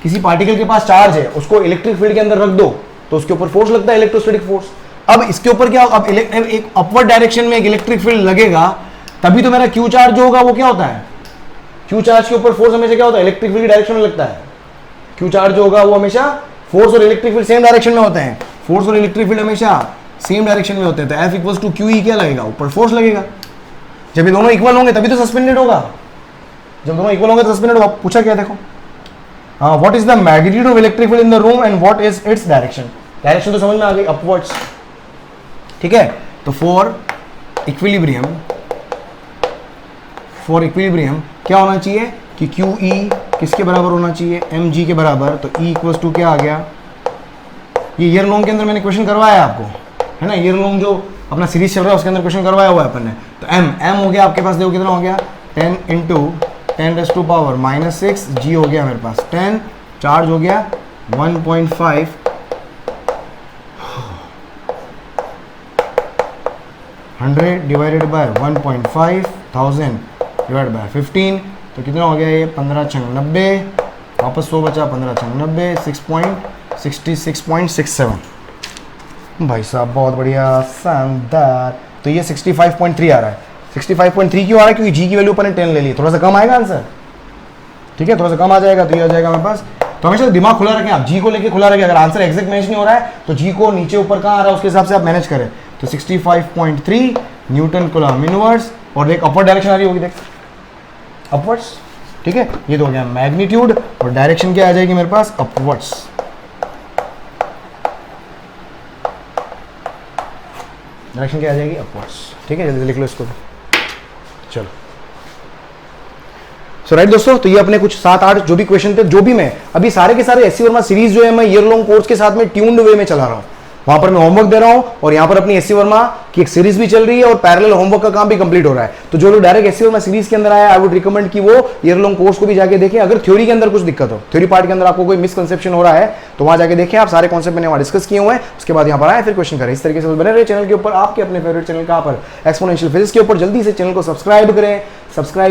A: किसी पार्टिकल के पास चार्ज है, उसको इलेक्ट्रिक फील्ड के अंदर रख दो तो उसके ऊपर फोर्स लगता है, इलेक्ट्रोस्टैटिक फोर्स। अब इसके ऊपर क्या, अब एक अपवर्ड डायरेक्शन में एक इलेक्ट्रिक फील्ड लगेगा, तभी तो मेरा क्यू चार्ज जो होगा वो क्या होता है, क्यू चार्ज के ऊपर फोर्स हमेशा क्या होता है, इलेक्ट्रिक फील्ड डायरेक्शन में लगता है। क्यू चार्ज जो होगा वो हमेशा फोर्स और इलेक्ट्रिक फील्ड सेम डायरेक्शन में होते हैं, फोर्स और इलेक्ट्रिक फील्ड हमेशा सेम डायरेक्शन में होते हैं। तो F equals to q e क्या लगेगा, ऊपर फोर्स लगेगा। जब ये दोनों इक्वल होंगे तभी तो सस्पेंडेड होगा, जब दोनों इक्वल होंगे तो सस्पेंडेड होगा। पूछा क्या देखो, हाँ, what is the magnitude of electric field in the room and what is its direction. Direction तो समझ में आ गई, अपवर्ड्स, ठीक है। तो फॉर इक्विलिब्रियम क्या होना चाहिए कि क्यू ई किसके बराबर होना चाहिए, एम जी के बराबर। तो ई इक्वल्स टू क्या आ गया, ये ईयर लॉन्ग के अंदर मैंने क्वेश्चन करवाया आपको, है ना, ईयर लॉन्ग जो अपना सीरीज चल रहा है उसके अंदर क्वेश्चन करवाया हुआ है अपन ने। तो एम हो गया आपके पास, देखो कितना हो गया, 10 × 10⁻⁻6 जी हो गया मेरे पास 10, चार्ज हो गया 1.5, 100 डिवाइडेड बाय 1.5, 1000 डिवाइड बाय 15, तो कितना हो गया ये 15 × 90, वापस 100 बचा, 15 × 90, 6.66.67। भाई साहब बहुत बढ़िया, शानदार। तो ये 65.3 आ रहा है। 65.3 क्यों आ रहा है, क्योंकि जी की वैल्यू अपन ने 10 ले ली, थोड़ा सा कम आएगा आंसर, ठीक है, थोड़ा सा कम आ जाएगा। तो ये आ जाएगा मेरे पास। तो हमेशा दिमाग खुला रखें आप, जी को लेके खुला रखें, अगर आंसर एग्जैक्ट मैच नहीं हो रहा है तो जी को नीचे ऊपर कहाँ आ रहा है उसके हिसाब से आप मैनेज करें। तो 65.3 न्यूटन कूलम इनवर्स, और देख अपवर्ड डायरेक्शन आ रही होगी, देख अपवर्ड्स, ठीक है। ये तो हो गया मैग्नीट्यूड, और डायरेक्शन क्या आ जाएगी मेरे पास, अपवर्ड्स। डायरेक्शन क्या आ जाएगी, अपवर्ड्स, ठीक है। जल्दी लिख लो इसको, चलो। सो राइट दोस्तों, तो ये अपने कुछ 7-8 जो भी क्वेश्चन थे, जो भी मैं अभी सारे के सारे एससी वर्मा सीरीज जो है मैं ईयर लॉन्ग कोर्स के साथ में ट्यून्ड वे में चला रहा हूँ। वहां पर मैं होमवर्क दे रहा हूं और यहाँ पर अपनी एससी वर्मा की एक सीरीज भी चल रही है और पैरेलल होमवर्क का काम भी कंप्लीट हो रहा है। तो जो लोग डायरेक्ट एससी वर्मा सीरीज के अंदर आया, आई वुड रिकमेंड कि वो ईयर लॉन्ग कोर्स को भी जाके देखें। अगर थ्योरी के अंदर कुछ दिक्कत हो, थ्योरी पार्ट के अंदर आपको कोई मिसकंसेप्शन हो रहा है, तो वहां जाके देखें आप, सारे कॉन्सेप्ट मैंने वहां डिस्कस किए हुए हैं। उसके बाद यहाँ पर आए फिर क्वेश्चन करें। इस तरीके से बने रहे चैनल के ऊपर, आपके अपने फेवरेट चैनल कहाँ पर, एक्सपोनेंशियल फिजिक्स के ऊपर। जल्दी से चैनल को सब्सक्राइब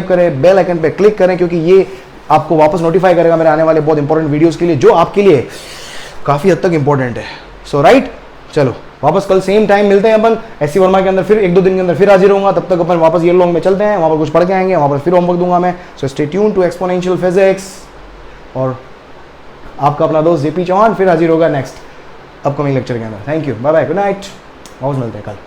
A: करें, बेल आइकन पे क्लिक करें, क्योंकि ये आपको वापस नोटिफाई करेगा मेरे आने वाले बहुत इंपॉर्टेंट वीडियोस के लिए, जो आपके लिए काफी हद तक इंपॉर्टेंट है। सो राइट, चलो वापस कल सेम टाइम मिलते हैं अपन एससी वर्मा के अंदर, फिर 1-2 दिन के अंदर फिर हाजिर होऊंगा। तब तक अपन वापस ईयर लॉन्ग में चलते हैं, वहां पर कुछ पढ़ के आएंगे, वहां पर फिर होमवर्क दूंगा मैं। So stay tune to exponential physics, और आपका अपना दोस्त जेपी चौहान फिर हाजिर होगा नेक्स्ट अपकमिंग लेक्चर के अंदर। Thank you, bye bye, good night, वापस मिलते हैं कल।